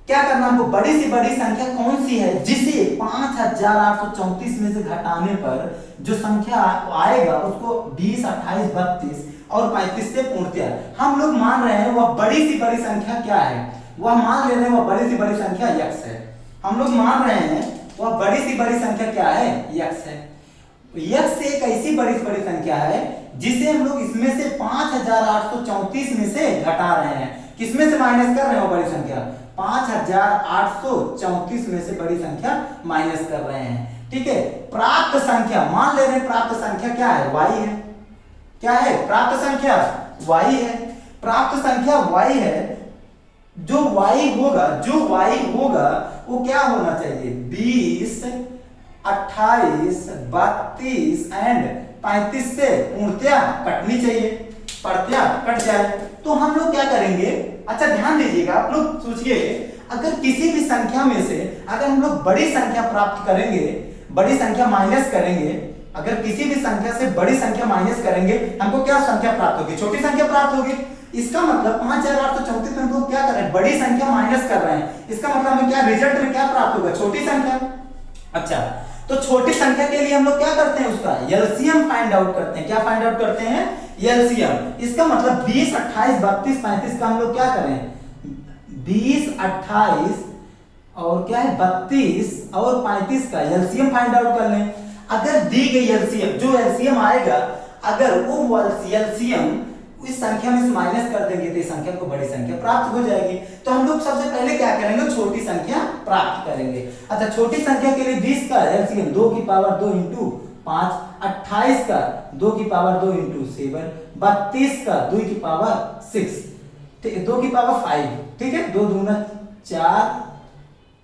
क्या करना हमको? बड़ी सी बड़ी संख्या कौन सी है जिसे 5834 में से घटाने पर जो संख्या आएगा उसको 20, 28, 32 और 35 से पूर्णतया हम लोग मान रहे हैं वह बड़ी सी बड़ी संख्या क्या है? वह मान ले रहे हैं वह बड़ी सी बड़ी संख्या x है। हम लोग मान रहे हैं वह बड़ी सी बड़ी संख्या क्या है? x है। x एक ऐसी बड़ी सी बड़ी संख्या है जिसे हम लोग इसमें से 5834 में से घटा रहे हैं। किसमें से माइनस कर रहे हैं? वो बड़ी संख्या 5834 में से बड़ी संख्या माइनस कर रहे हैं। ठीक है। प्राप्त संख्या मान ले रहे हैं, प्राप्त संख्या क्या है? y है। क्या है? प्राप्त संख्या y है। प्राप्त संख्या y है। जो y होगा वो क्या होना चाहिए? 20, 28, 32 एंड 35 से पूर्णतया कटनी चाहिए, प्रत्यय कट जाए। तो हम लोग क्या करेंगे? अच्छा ध्यान दीजिएगा, आप लोग सोचिए, अगर किसी भी संख्या में से अगर हम लोग बड़ी संख्या प्राप्त करेंगे, बड़ी संख्या माइनस करेंगे, अगर किसी भी संख्या से बड़ी संख्या माइनस करेंगे हमको क्या संख्या प्राप्त होगी? छोटी संख्या प्राप्त होगी। इसका मतलब 5834 में हम लोग क्या कर रहे हैं? बड़ी संख्या माइनस कर रहे हैं। इसका मतलब हमें क्या रिजल्ट में क्या प्राप्त होगा? छोटी संख्या। अच्छा, तो छोटी संख्या के लिए हम लोग क्या करते हैं? उसका एलसीएम फाइंड आउट करते हैं। क्या फाइंड आउट करते हैं? एलसीएम। इसका मतलब 20, 28, 32, 35 का हम लोग क्या करें? 20, 28 और क्या है 32 और 35 का एलसीएम फाइंड आउट कर लें। अगर दी गई एलसीएम, जो एलसीएम आएगा, अगर वो एलसीएम इस संख्या में से माइनस कर देंगे तो इस संख्या को बड़ी संख्या प्राप्त हो जाएगी। तो हम लोग सबसे पहले क्या करेंगे? छोटी संख्या प्राप्त करेंगे। अच्छा, छोटी संख्या के लिए 20 का एलसीएम 2 की पावर 2 इंटू 5, 28 का 2 की पावर 2 इंटू 7, 32 का 2 की पावर 6, 2 की पावर 5। ठीक है, 2 दूना 4,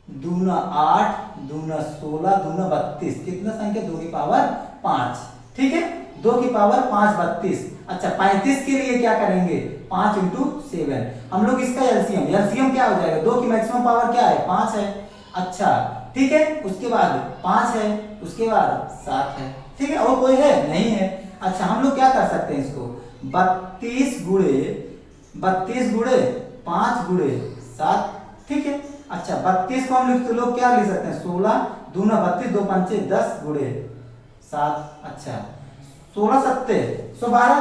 दूना 8, दूना 16, दूना 32। कितना संख्या? 2 की पावर 5। ठीक है, 2 की पावर 5, 32। अच्छा, 35 के लिए क्या करेंगे? 5 इंटू 7। हम लोग इसका एलसीएम क्या हो जाएगा? 2 की मैक्सिमम पावर क्या है? 5 है। अच्छा, ठीक है, उसके बाद 5 है, उसके बाद 7 है। ठीक है, और कोई है? नहीं है। अच्छा, हम लोग क्या कर सकते हैं इसको? 32 गुणे 5 गुणे 7। ठीक है। अच्छा, 32 को हम लोग क्या लिख सकते हैं? 16 दूना 32, 2 पंचे 10 गुणे 7। अच्छा, 16 सत्ते 112,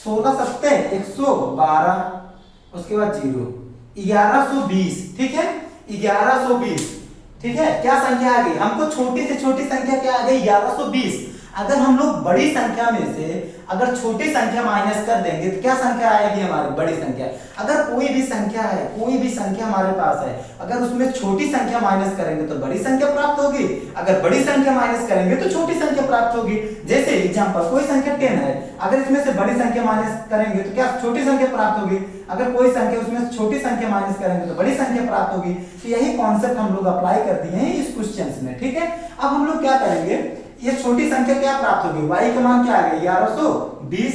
16 सत्ते 112, उसके बाद 0, 1120। ठीक है, 1120। ठीक है, क्या संख्या आ गई? हमको छोटी से छोटी संख्या क्या आ गई? 1120। अगर हम लोग बड़ी संख्या में से अगर छोटी संख्या माइनस कर देंगे तो क्या संख्या आएगी? हमारी बड़ी संख्या। अगर कोई भी संख्या है, कोई भी संख्या हमारे पास है, अगर उसमें छोटी संख्या माइनस करेंगे तो बड़ी संख्या प्राप्त होगी, अगर बड़ी संख्या माइनस करेंगे तो छोटी संख्या प्राप्त होगी। जैसे एग्जांपल, कोई संख्या 10 है, अगर इसमें से बड़ी संख्या माइनस करेंगे तो क्या छोटी संख्या प्राप्त होगी, अगर कोई संख्या उसमें से छोटी संख्या माइनस करेंगे तो बड़ी संख्या प्राप्त होगी। तो यही कॉन्सेप्ट हम लोग अप्लाई कर दिए हैं इस क्वेश्चन में। ठीक है, अब हम लोग क्या करेंगे? ये छोटी संख्या क्या प्राप्त होगी? y का मान क्या आ गया? 1120।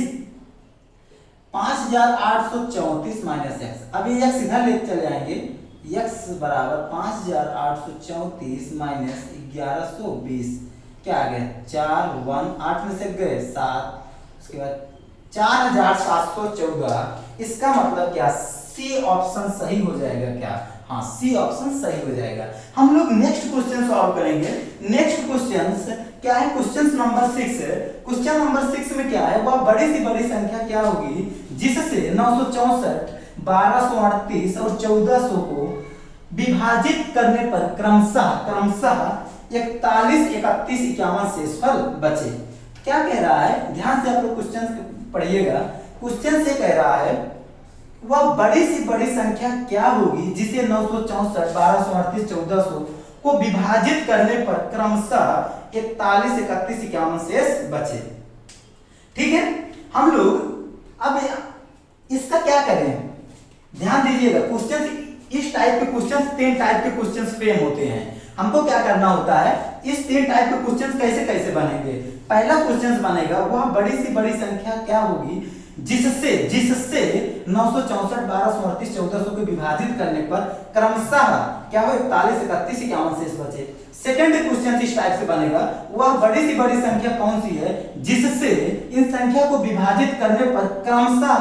5834 माइनस x। अब ये x इधर ले चले जाएंगे। x बराबर 5834 माइनस 1120 क्या आ गया? 4 1 8 में से गए 7, उसके बाद 4714। इसका मतलब क्या? सी ऑप्शन सही हो जाएगा क्या? हाँ, सी ऑप्शन सही हो जाएगा। हम लोग नेक्स्ट क्वेश्चन सॉल्व करेंगे। नेक्स्ट क्वेश्चन क्या है? क्वेश्चन नंबर 6 है। क्वेश्चन नंबर 6 में क्या है? वह बड़ी सी बड़ी संख्या क्या होगी जिससे 964, 1238 और 1400 को विभाजित करने पर क्रमशः 41, 31, 51 शेषफल बचे। क्या कह रहा है? ध्यान से आप लोग क्वेश्चन पढ़िएगा। क्वेश्चन से कह रहा है वह बड़ी सी बड़ी संख्या क्या होगी जिसे 964, 1238, 1400 को विभाजित करने पर क्रमशः 41, 31, 51 शेष बचे। ठीक है, हम लोग अब इसका क्या करें? ध्यान दीजिएगा। क्वेश्चन इस टाइप के क्वेश्चन 3 टाइप के क्वेश्चन फ्रेम होते हैं। हमको क्या करना होता है? इस 3 टाइप के क्वेश्चन कैसे कैसे बनेंगे? पहला क्वेश्चन बनेगा वह बड़ी सी बड़ी संख्या क्या होगी जिससे 964, 1238, 1400 को विभाजित करने पर क्रमशः क्या हो 41, 31, 51 शेष बचे। सेकंड क्वेश्चन इस टाइप से बनेगा वह बड़ी सी बड़ी संख्या कौन सी है जिससे इन संख्या को विभाजित करने पर क्रमशः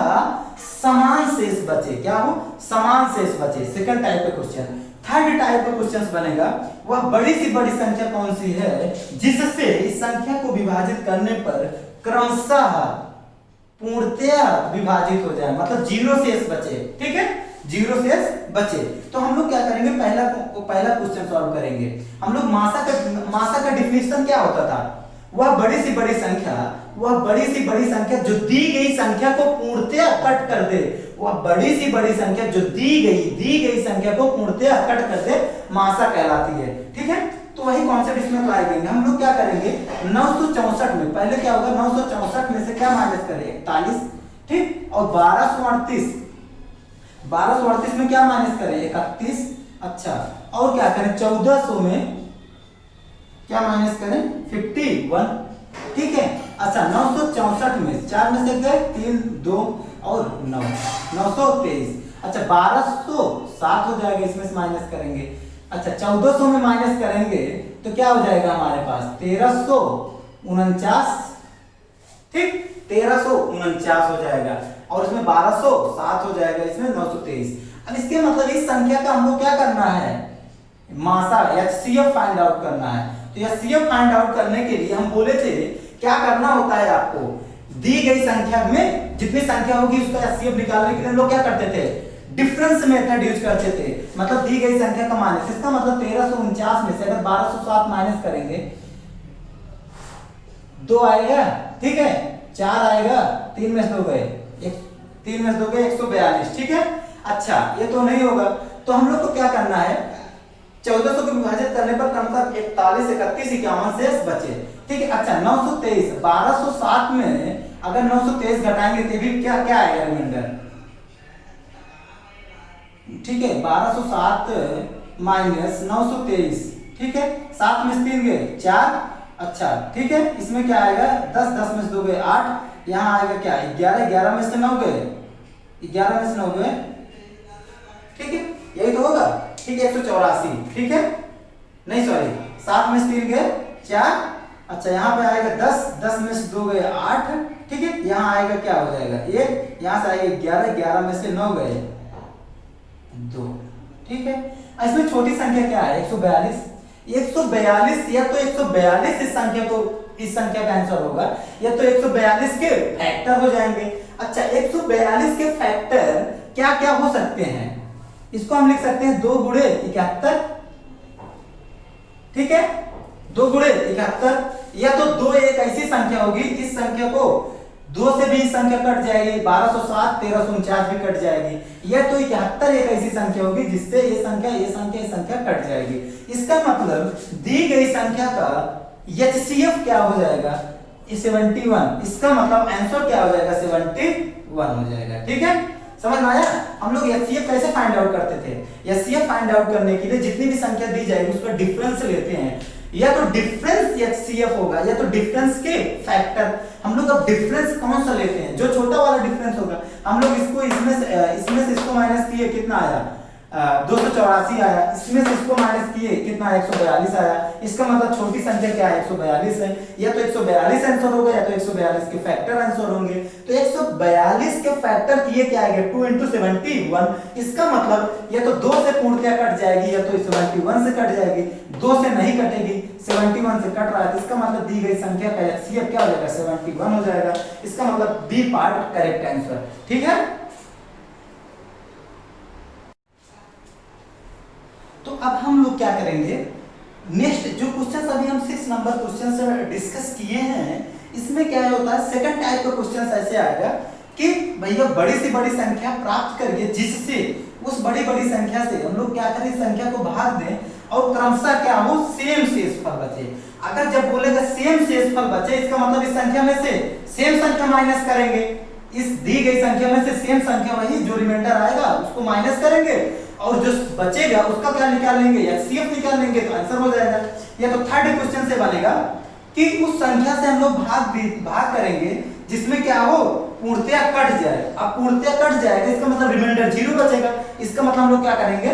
समान शेष बचे। क्या हो? समान शेष बचे। सेकंड टाइप का क्वेश्चन। थर्ड टाइप का क्वेश्चन बनेगा वह बड़ी सी बड़ी संख्या कौन सी है जिससे इस संख्या को विभाजित करने पर क्रमशः पूर्णतया विभाजित हो जाए, मतलब 0 शेष बचे। ठीक है, 0 शेष बचे। तो हम लोग क्या करेंगे? पहला क्वेश्चन सॉल्व करेंगे। हम लोग मासा का डिफिनेशन क्या होता था? वह बड़ी सी बड़ी संख्या जो दी गई संख्या को पूर्णतया कट कर दे। वह बड़ी सी बड़ी संख्या जो दी गई संख्या को पूर्णतया कट कर दे मासा कहलाती है। ठीक है, तो वही कॉन्सेप्ट इसमें अप्लाई करेंगे। हम लोग क्या करेंगे? 964 में पहले क्या होगा? 964 में से क्या माइनस करें? 41। ठीक, और 1238 में क्या माइनस करें? 31। अच्छा, और क्या करें? 1400 में क्या माइनस करें? 51। ठीक है, अच्छा 964 में 4 में से गए 3, 2 और 9, 923। अच्छा 1207 हो जाएगा, इसमें से माइनस करेंगे। अच्छा 1400 में माइनस करेंगे तो क्या हो जाएगा हमारे पास? 1349। ठीक, 1349 हो जाएगा और इसमें 1207 हो जाएगा, इसमें 923। अब इसके मतलब इस संख्या का हमको क्या करना है? मासा HCF फाइंड आउट करना है। तो HCF फाइंड आउट करने के लिए हम बोले थे क्या करना होता है आपको? दी गई संख्या में जितनी संख्या होगी उसका HCF निकालने के लिए हम लोग क्या करते थे? डिफरेंस मेथड यूज करते थे। मतलब दी गई संख्या का माइनस, इसका मतलब 1349 में से अगर 1207 माइनस करेंगे 2 आएगा। ठीक है, 4 आएगा, 3 में से 2 गए, 3 में से 2 गए 142। ठीक है, अच्छा ये तो नहीं होगा, तो हम लोग को क्या करना है? 1400 को विभाजित करने पर क्रमशः 41, 31, 51 शेष बचे। ठीक है, अच्छा 923, 1207 में अगर 923 घटाएंगे तो भी क्या क्या आएगा रिमाइंडर? ठीक है, 1207 माइनस 923। ठीक है, 7 में से 3 गए 4। अच्छा ठीक है, इसमें क्या आएगा? 10, 10 में से 2 गए 8। यहाँ आएगा क्या? 11, 11 में से 9 गए, 11 में से 9 गए। ठीक है, यही तो होगा। ठीक है, 184। ठीक है, नहीं सॉरी, 7 में से 3 गए 4। अच्छा यहाँ पे आएगा 10, 10 में से 2 गए 8। ठीक है, यहाँ आएगा क्या हो जाएगा? 1, यहाँ से आएगा 11, 11 में से 9 गए 2। ठीक है, इसमें छोटी संख्या क्या है? 142। 142 या तो 142 इस संख्या का आंसर होगा, या तो 142 के फैक्टर हो जाएंगे। अच्छा 142 के फैक्टर क्या क्या हो सकते हैं? इसको हम लिख सकते हैं 2 गुणे 71। ठीक है, 2 गुणे 71, या तो 2 एक ऐसी संख्या होगी, इस संख्या को 2 से भी संख्या कट जाएगी, 1207, 1349 भी कट जाएगी, या तो 71 एक ऐसी संख्या होगी जिससे ये संख्या कट जाएगी। इसका मतलब दी गई संख्या का HCF क्या हो जाएगा? 71। इसका मतलब आंसर क्या हो जाएगा? 71 हो जाएगा। ठीक है, समझ में आया? हम लोग HCF कैसे फाइंड आउट करते थे? HCF फाइंड आउट करने के लिए जितनी भी संख्या दी जाएगी उसका डिफरेंस लेते हैं, या तो डिफरेंस HCF होगा या तो डिफरेंस के फैक्टर। हम लोग अब डिफरेंस कौन सा लेते हैं? जो छोटा वाला डिफरेंस होगा। हम लोग इसको इसमें से इसको माइनस किए, कितना आया? 284 आया, इसमें से इसको माइनस किए कितना 142 आया। इसका मतलब छोटी संख्या क्या है 142 है। या तो 142 आंसर होगा या तो 142 के फैक्टर आंसर होंगे। तो 142 के फैक्टर किए क्या आएगा 2 × 71। इसका मतलब या तो 2 से पूर्णतया कट जाएगी या तो 71 से कट जाएगी। 2 से नहीं कटेगी, 71 से कट रहा है, तो इसका मतलब दी गई संख्या का एचसीएफ क्या हो जाएगा 71 हो जाएगा। इसका मतलब बी पार्ट करेक्ट आंसर। ठीक है, तो अब हम लोग क्या करेंगे, नेक्स्ट जो क्वेश्चन अभी हम 6 नंबर क्वेश्चन से डिस्कस किए हैं, इसमें क्या होता है सेकंड टाइप का क्वेश्चन ऐसे आएगा कि भैया बड़ी से बड़ी संख्या प्राप्त करिए जिससे उस बड़ी बड़ी संख्या से हम लोग क्या करें संख्या को भाग दें और क्रमशः क्या हो सेम शेषफल बचे। अगर जब बोलेगा सेम शेषफल बचे, इसका मतलब इस संख्या में से सेम संख्या माइनस करेंगे, इस दी गई संख्या में से सेम संख्या वही जो रिमाइंडर आएगा उसको माइनस करेंगे और जो बचेगा उसका क्या निकाल लेंगे एचसीएफ निकाल लेंगे, तो आंसर हो जाएगा। या तो थर्ड क्वेश्चन से बनेगा कि उस संख्या से हम लोग भाग करेंगे जिसमें क्या हो पूर्णतया कट जाए। अब पूर्णतया कट जाएगा इसका मतलब रिमाइंडर 0 बचेगा। इसका मतलब हम लोग क्या करेंगे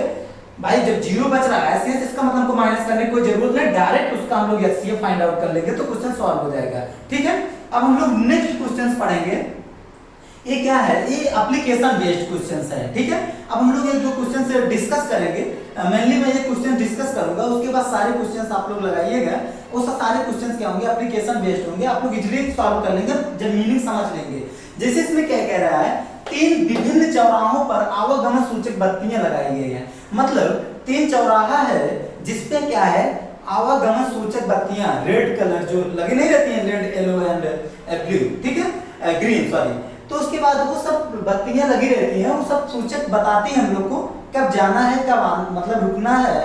भाई, जब 0 बच रहा है शेष, इसका मतलब हमको माइनस करने की कोई जरूरत नहीं, डायरेक्ट उसका हम लोग एचसीएफ फाइंड आउट कर लेंगे तो क्वेश्चन सॉल्व हो जाएगा। ठीक है, अब हम लोग नेक्स्ट क्वेश्चन पढ़ेंगे। ये क्या है, ये एप्लीकेशन बेस्ड क्वेश्चंस है। ठीक है, अब हम लोग एक दो क्वेश्चन से डिस्कस करेंगे। मेनली मैं ये क्वेश्चन डिस्कस करूंगा, उसके बाद सारे क्वेश्चंस आप लोग लगाइएगा। वो सारे क्वेश्चंस क्या होंगे एप्लीकेशन बेस्ड होंगे, आप लोग इजीली सॉल्व कर लेंगे जब मीनिंग समझ लेंगे। जैसे इसमें क्या कह रहा है, 3 विभिन्न चौराहों पर आवागमन सूचक बत्तियां लगाई गई हैं। मतलब 3 चौराहा है जिसपे क्या है आवागमन सूचक बत्तियां रेड कलर जो लगी नहीं रहती हैं, रेड येलो एंड ब्लू, ठीक है ग्रीन सॉरी, तो उसके बाद वो सब बत्तियां लगी रहती हैं, वो सब सूचक बताती हैं हम लोग को कब जाना है, कब मतलब रुकना है,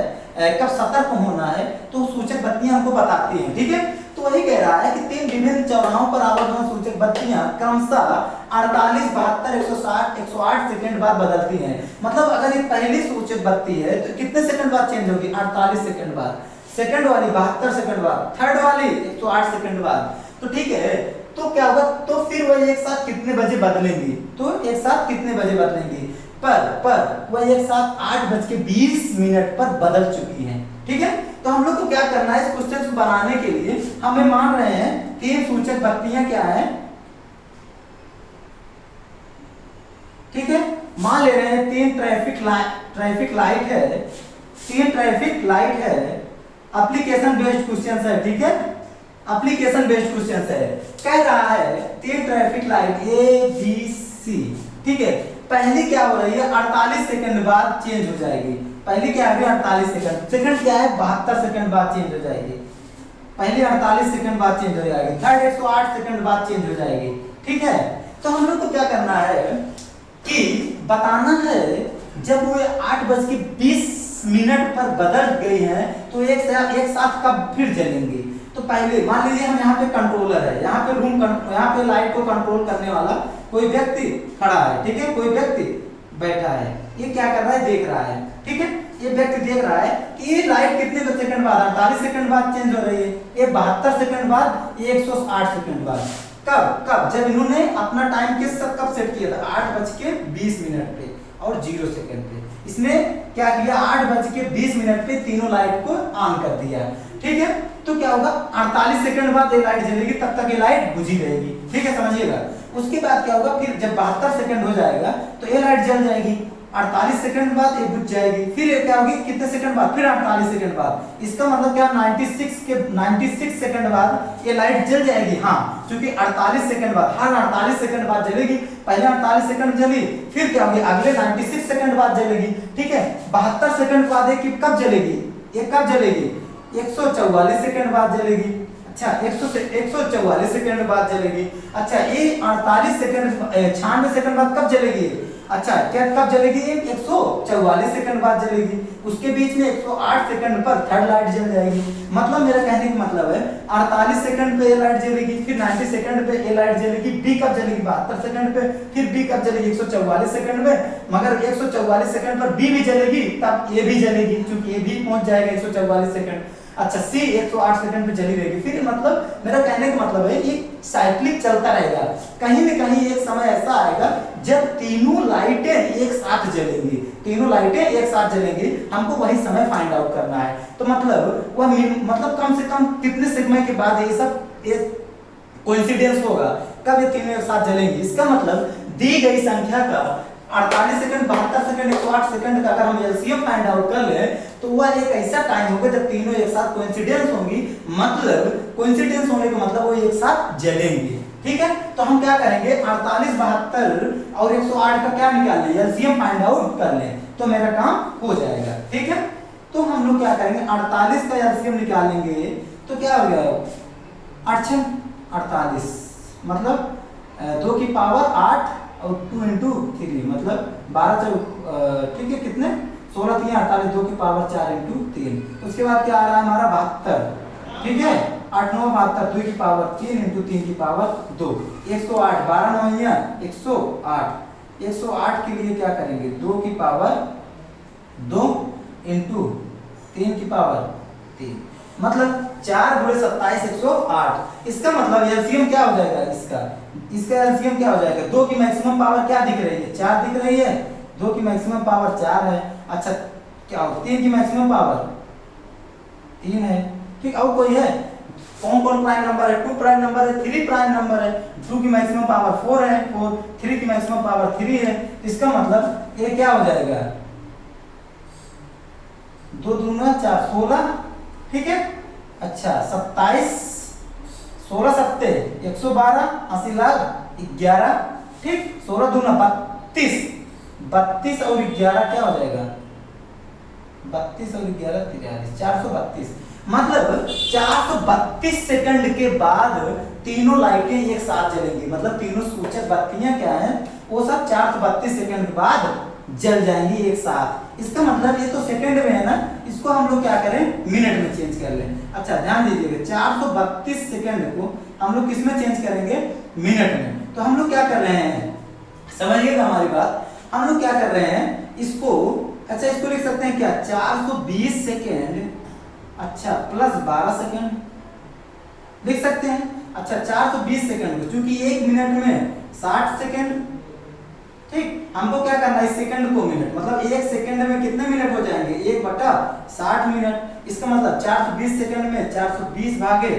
कब सतर्क होना है, तो सूचक बत्तियां हमको बताती हैं। ठीक है, तो वही कह रहा है कि 3 विभिन्न चौराहों पर आवागमन सूचक बत्तियां क्रमशः 48, 72, 160, 108 सेकंड बाद बदलती हैं। मतलब अगर ये पहली सूचक बत्ती है तो कितने सेकंड बाद चेंज होगी 48 सेकंड बाद, सेकंड वाली 72 सेकंड बाद, थर्ड वाली 108 सेकंड बाद। तो ठीक है, तो क्या होगा, तो फिर वह एक साथ कितने बजे बदलेंगी, तो एक साथ कितने बजे बदलेंगी, पर वह एक साथ 8:20 पर बदल चुकी हैं। ठीक है, तो हम लोग को क्या करना है, इस क्वेश्चन को बनाने के लिए हमें मान रहे हैं 3 सूचक बत्तियां क्या है, ठीक है, मान ले रहे हैं 3 ट्रैफिक लाइट है, 3 ट्रैफिक लाइट है। एप्लीकेशन बेस्ड क्वेश्चन है। ठीक है, एप्लीकेशन बेस्ड क्वेश्चन है, कह रहा है 3 traffic light A B C. ठीक है, पहली क्या हो रही है 48 सेकंड बाद चेंज हो जाएगी, पहली क्या है 48 सेकंड, सेकंड क्या है 72 सेकंड बाद चेंज हो जाएगी, पहली 48 सेकंड बाद चेंज हो जाएगी, थर्ड 108 सेकंड बाद चेंज हो जाएगी। ठीक है, तो हम लोग को क्या करना है कि बताना है जब वो 8:20 पर बदल गई हैं तो एक साथ कब फिर जलेंगी। तो पहले मान लीजिए हम यहाँ पे कंट्रोलर है, यहाँ पे यहाँ पे लाइट को कंट्रोल करने वाला कोई व्यक्ति खड़ा है। ठीक है, कोई व्यक्ति बैठा है, ये क्या कर रहा है देख रहा है। ठीक है, ये व्यक्ति देख रहा है कि ये लाइट कितने सेकंड बाद 48 सेकंड बाद चेंज हो रही है, ये 72 सेकंड बाद, ये 108 सेकंड बाद। कब जब इन्होंने अपना टाइम कब सेट किया था 8:20 पे और 0 सेकंड पे। इसने क्या किया 8:20 पे तीनों लाइट को ऑन कर दिया। ठीक है, तो क्या होगा 48 सेकंड बाद ये लाइट जलेगी, तब तक ये लाइट बुझी रहेगी। ठीक है, समझिएगा। उसके बाद क्या होगा, फिर जब 72 सेकंड हो जाएगा तो ये लाइट जल जाएगी, 48 सेकंड बाद ये बुझ जाएगी, फिर ये क्या होगी कितने सेकंड बाद, फिर 48 सेकंड बाद। इसका मतलब क्या 96 सेकंड बाद ये लाइट जल जाएगी। हाँ, क्योंकि 48 सेकंड बाद, हर 48 सेकंड बाद जलेगी, पहले 48 सेकंड जली, फिर क्या होगी अगले 96 सेकंड बाद जलेगी। ठीक है, 72 सेकंड बाद ये कब जलेगी, ये कब जलेगी 144 सेकंड बाद जलेगी। अच्छा 144 सेकंड बाद जलेगी। अच्छा ये 48 सेकंड 96 सेकंड बाद कब जलेगी, अच्छा क्या कब जलेगी 144 सेकंड बाद जलेगी। उसके बीच में 108 सेकंड पर थर्ड लाइट जल जाएगी। मतलब मेरा कहने का मतलब है 48 सेकंड पे ये लाइट जलेगी, फिर 90 सेकंड पे ये लाइट जलेगी, बी कब जलेगी 72 सेकंड पे, फिर बी कब जलेगी 144 सेकंड में, मगर 144 सेकंड पर बी भी जलेगी, तब ये भी जलेगी क्योंकि ये भी पहुंच जाएगा 144 सेकंड। अच्छा सी 108 सेकंड पे चली रहेगी। फिर मतलब मेरा कहने का मतलब है ये साइक्लिक चलता रहेगा, कहीं न कहीं एक समय ऐसा आएगा जब तीनों लाइटें एक साथ जलेंगी, तीनों लाइटें एक साथ जलेंगी, हमको वही समय फाइंड आउट करना है। तो मतलब वह मतलब कम से कम कितने समय के बाद ये सब कोइंसिडेंस होगा, कब ये तीनों एक साथ जलेंगी। इसका मतलब दी गई संख्या का 48 सेकंड, 72 सेकंड, 108 सेकंड का अगर हम एलसीएम फाइंड आउट कर ले तो वह एक ऐसा टाइम होगा जब तीनों एक साथ कोइंसिडेंस होंगी, मतलब कोइंसिडेंस होने का मतलब वो एक साथ जलेंगी। ठीक है, तो हम क्या करेंगे, 48, 72 और 108 का क्या निकाल लें, एलसीएम फाइंड आउट कर लें, तो मेरा काम हो जाएगा। ठीक है, तो हम लोग क्या करेंगे, 48 का एलसीएम निकालेंगे तो क्या हो गया, 8 48 मतलब 2 की पावर 8 और 2 into 3 मतलब 12 ठीक है, कितने 16 3 48, 2 की पावर 4 into 3। उसके बाद क्या आ रहा है हमारा 72। ठीक है, 8 9 72, 2 की पावर 3 into 3 की पावर 2, 108, 12 9 108। 108 के लिए क्या करेंगे, 2 की पावर 2 into 3 की पावर 3, मतलब 4 × 27 108। इसका मतलब एलसीएम क्या हो जाएगा, इसका एलसीएम क्या हो जाएगा, 2 की मैक्सिमम पावर क्या दिख रही है, 4 दिख रही है, 2 की मैक्सिमम पावर 4 है। अच्छा क्या हो, 3 की मैक्सिमम पावर 3 है। ठीक, और कोई है, कौन कौन प्राइम नंबर है, 2 प्राइम नंबर है, 3 प्राइम नंबर है, 2 की मैक्सिमम पावर 4 है, 3 की मैक्सिमम पावर 3 है। इसका मतलब ये क्या हो जाएगा, 2 दूना 4 16। ठीक है, अच्छा 27 16 सत्ते 112, 80 लाख 11। ठीक, 16 दूना 32, 32 और 11 क्या हो जाएगा, 32 और 11 43, 432। मतलब 432 सेकंड के बाद तीनों लाइटें एक साथ जलेंगी, मतलब तीनों सूचक बत्तियां क्या हैं, वो सब 432 सेकंड के बाद जल जाएंगी एक साथ। इसका मतलब ये तो सेकंड में है ना, इसको हम लोग क्या करें, मिनट में चेंज कर लें। अच्छा ध्यान दीजिएगा, 432 सेकंड को हम लोग किस में चेंज करेंगे, मिनट में। तो हम लोग क्या कर रहे हैं, समझिएगा हमारी बात, हम लोग क्या कर रहे हैं इसको, अच्छा इसको लिख सकते हैं क्या, 420 सेकेंड अच्छा प्लस 12 सेकेंड लिख सकते हैं। अच्छा 420 सेकेंड को, चूंकि 1 मिनट में 60 सेकेंड, ठीक, हमको क्या करना है इस सेकंड को मिनट, मतलब 1 सेकंड में कितने मिनट हो जाएंगे, 1/60 मिनट। इसका मतलब 420 सेकंड में 420 भागे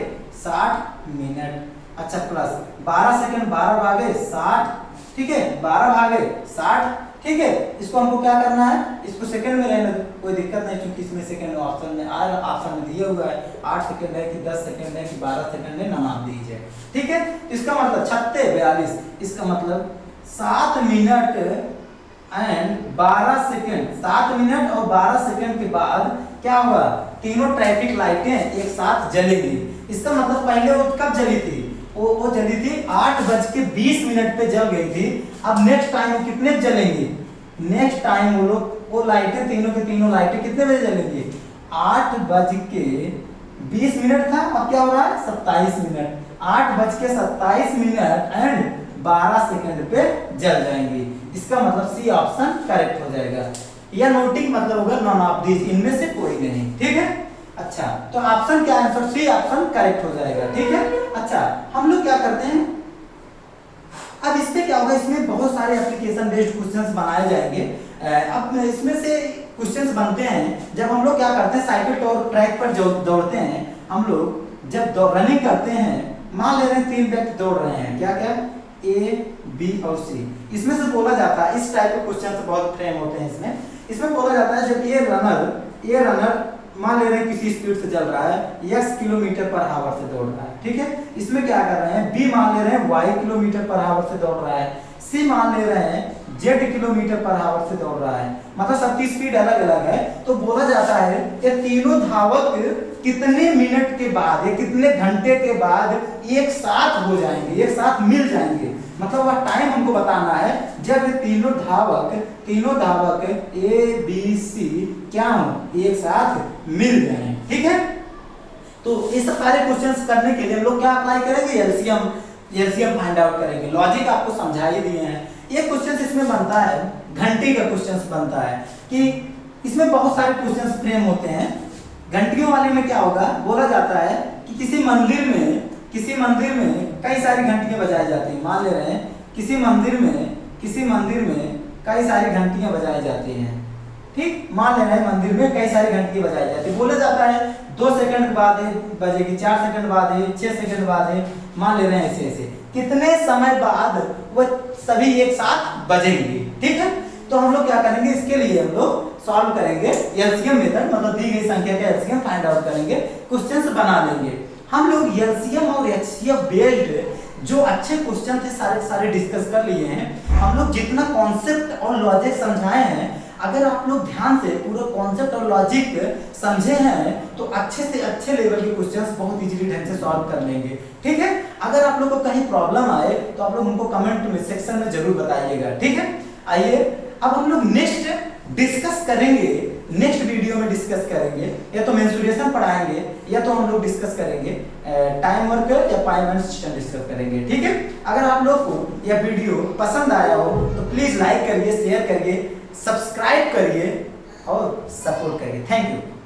60 मिनट। अच्छा प्लस 12 सेकंड 12 भागे 60, ठीक है, 12 भागे 60। ठीक है, इसको हमको क्या करना है, इसको सेकंड में रहने दो, कोई दिक्कत नहीं, क्योंकि इसमें सेकंड ऑप्शन में ऑप्शन में दिया हुआ है, 8 सेकंड है कि 10 सेकंड है कि 12 सेकंड है, नाम दीजिए। ठीक है, इसका मतलब 36 42, इसका मतलब 7 मिनट एंड 12 सेकंड, 7 मिनट और 12 सेकंड के बाद क्या होगा, तीनों ट्रैफिक लाइटें एक साथ जलेंगी। इसका मतलब पहले वो कब जली थी, वो जली थी 8:20 पे जल गई थी। अब नेक्स्ट टाइम वो कितने जलेंगी, नेक्स्ट टाइम वो लोग वो लाइटें तीनों की तीनों लाइटें कितने बजे जलेंगी, 8:20 था, अब क्या हो रहा है 27 मिनट, 8:27 एंड 12 सेकंड पे जल जाएंगी। इसका मतलब सी ऑप्शन करेक्ट हो जाएगा, या नोटिंग मतलब होगा नॉन ऑफ दिस, इनमें से कोई नहीं। ठीक है, अच्छा तो ऑप्शन क्या आंसर, सी ऑप्शन करेक्ट हो जाएगा। ठीक है, अच्छा हम लोग क्या करते हैं, अब इस पे क्या होगा, इसमें बहुत सारे एप्लीकेशन बेस्ड क्वेश्चंस बनाए जाएंगे। अब इसमें से क्वेश्चंस बनते हैं जब हम लोग क्या करते हैं, साइकिल और ट्रैक पर जो दौड़ते हैं, हम लोग जब रनिंग करते हैं, मान ले रहे हैं 3 व्यक्ति दौड़ रहे हैं, क्या क्या ए बी और सी, इसमें से बोला जाता है, इस टाइप के क्वेश्चन बहुत फ्रेम होते हैं इसमें बोला जाता है जब ये रनर मान ले रहे हैं किसी स्पीड से चल रहा है, x किलोमीटर पर आवर से दौड़ रहा है। ठीक है, इसमें क्या कर रहे हैं, b मान ले रहे हैं y किलोमीटर पर आवर से दौड़ रहा है, c मान ले रहे हैं z किलोमीटर पर आवर से दौड़ रहा है, मतलब सबकी स्पीड अलग अलग है। तो बोला जाता है ये तीनों धावक कितने मिनट के बाद या कितने घंटे के बाद एक साथ हो जाएंगे, एक साथ मिल जाएंगे, मतलब वह टाइम हमको बताना है जब ये तीनों धावक ए बी सी क्या हो, एक साथ मिल जाएं। ठीक है, तो ये सब सारे क्वेश्चंस करने के लिए हम लोग क्या अप्लाई करेंगे, एलसीएम फाइंड आउट करेंगे। लॉजिक आपको समझा ही दिए हैं। ये क्वेश्चन इसमें बनता है, घंटी का क्वेश्चन बनता है कि इसमें बहुत सारे क्वेश्चन फ्रेम होते हैं। घंटियों वाले में क्या होगा, बोला जाता है कि किसी मंदिर में कई सारी घंटियां बजाई जाती हैं। मान ले रहे हैं किसी मंदिर में किसी मंदिर में कई सारी घंटियां बजाई जाती हैं, ठीक, मान लेना है मंदिर में कई सारी घंटियां बजाई जाती है, बोला जाता है 2 सेकंड बाद बजेगी, 4 सेकंड बाद है, 6 सेकंड बाद है, मान ले रहे हैं ऐसे ऐसे, कितने समय बाद वो सभी एक साथ बजेंगे, ठीक है। तो हम लोग क्या करेंगे, इसके लिए हम लोग सॉल्व करेंगे एलसीएम मेथड, मतलब दी गई संख्या का एलसीएम फाइंड आउट करेंगे, क्वेश्चंस बना लेंगे। हम लोग एलसीएम और एचसीएफ बेस्ड जो अच्छे क्वेश्चन थे सारे डिस्कस कर लिए हैं। हम लोग जितना कॉन्सेप्ट और लॉजिक समझाए हैं, अगर आप लोग ध्यान से पूरा कॉन्सेप्ट और लॉजिक समझे हैं तो अच्छे से अच्छे लेवल के क्वेश्चंस बहुत इजीली ढंग से सॉल्व कर लेंगे, ठीक है। अगर आप लोग को कहीं प्रॉब्लम आए तो आप लोग हमको कमेंट में सेक्शन में जरूर बताइएगा, ठीक है। आइए अब हम लोग नेक्स्ट डिस्कस करेंगे, नेक्स्ट वीडियो में डिस्कस करेंगे, या तो मेंसुरेशन पढ़ाएंगे या तो हम लोग डिस्कस करेंगे टाइम वर्क या पाइमेंट सिस्टम डिस्कस करेंगे, ठीक है। अगर आप लोग को यह वीडियो पसंद आया हो तो प्लीज लाइक करिए, शेयर करिए, सब्सक्राइब करिए और सपोर्ट करिए। Thank you.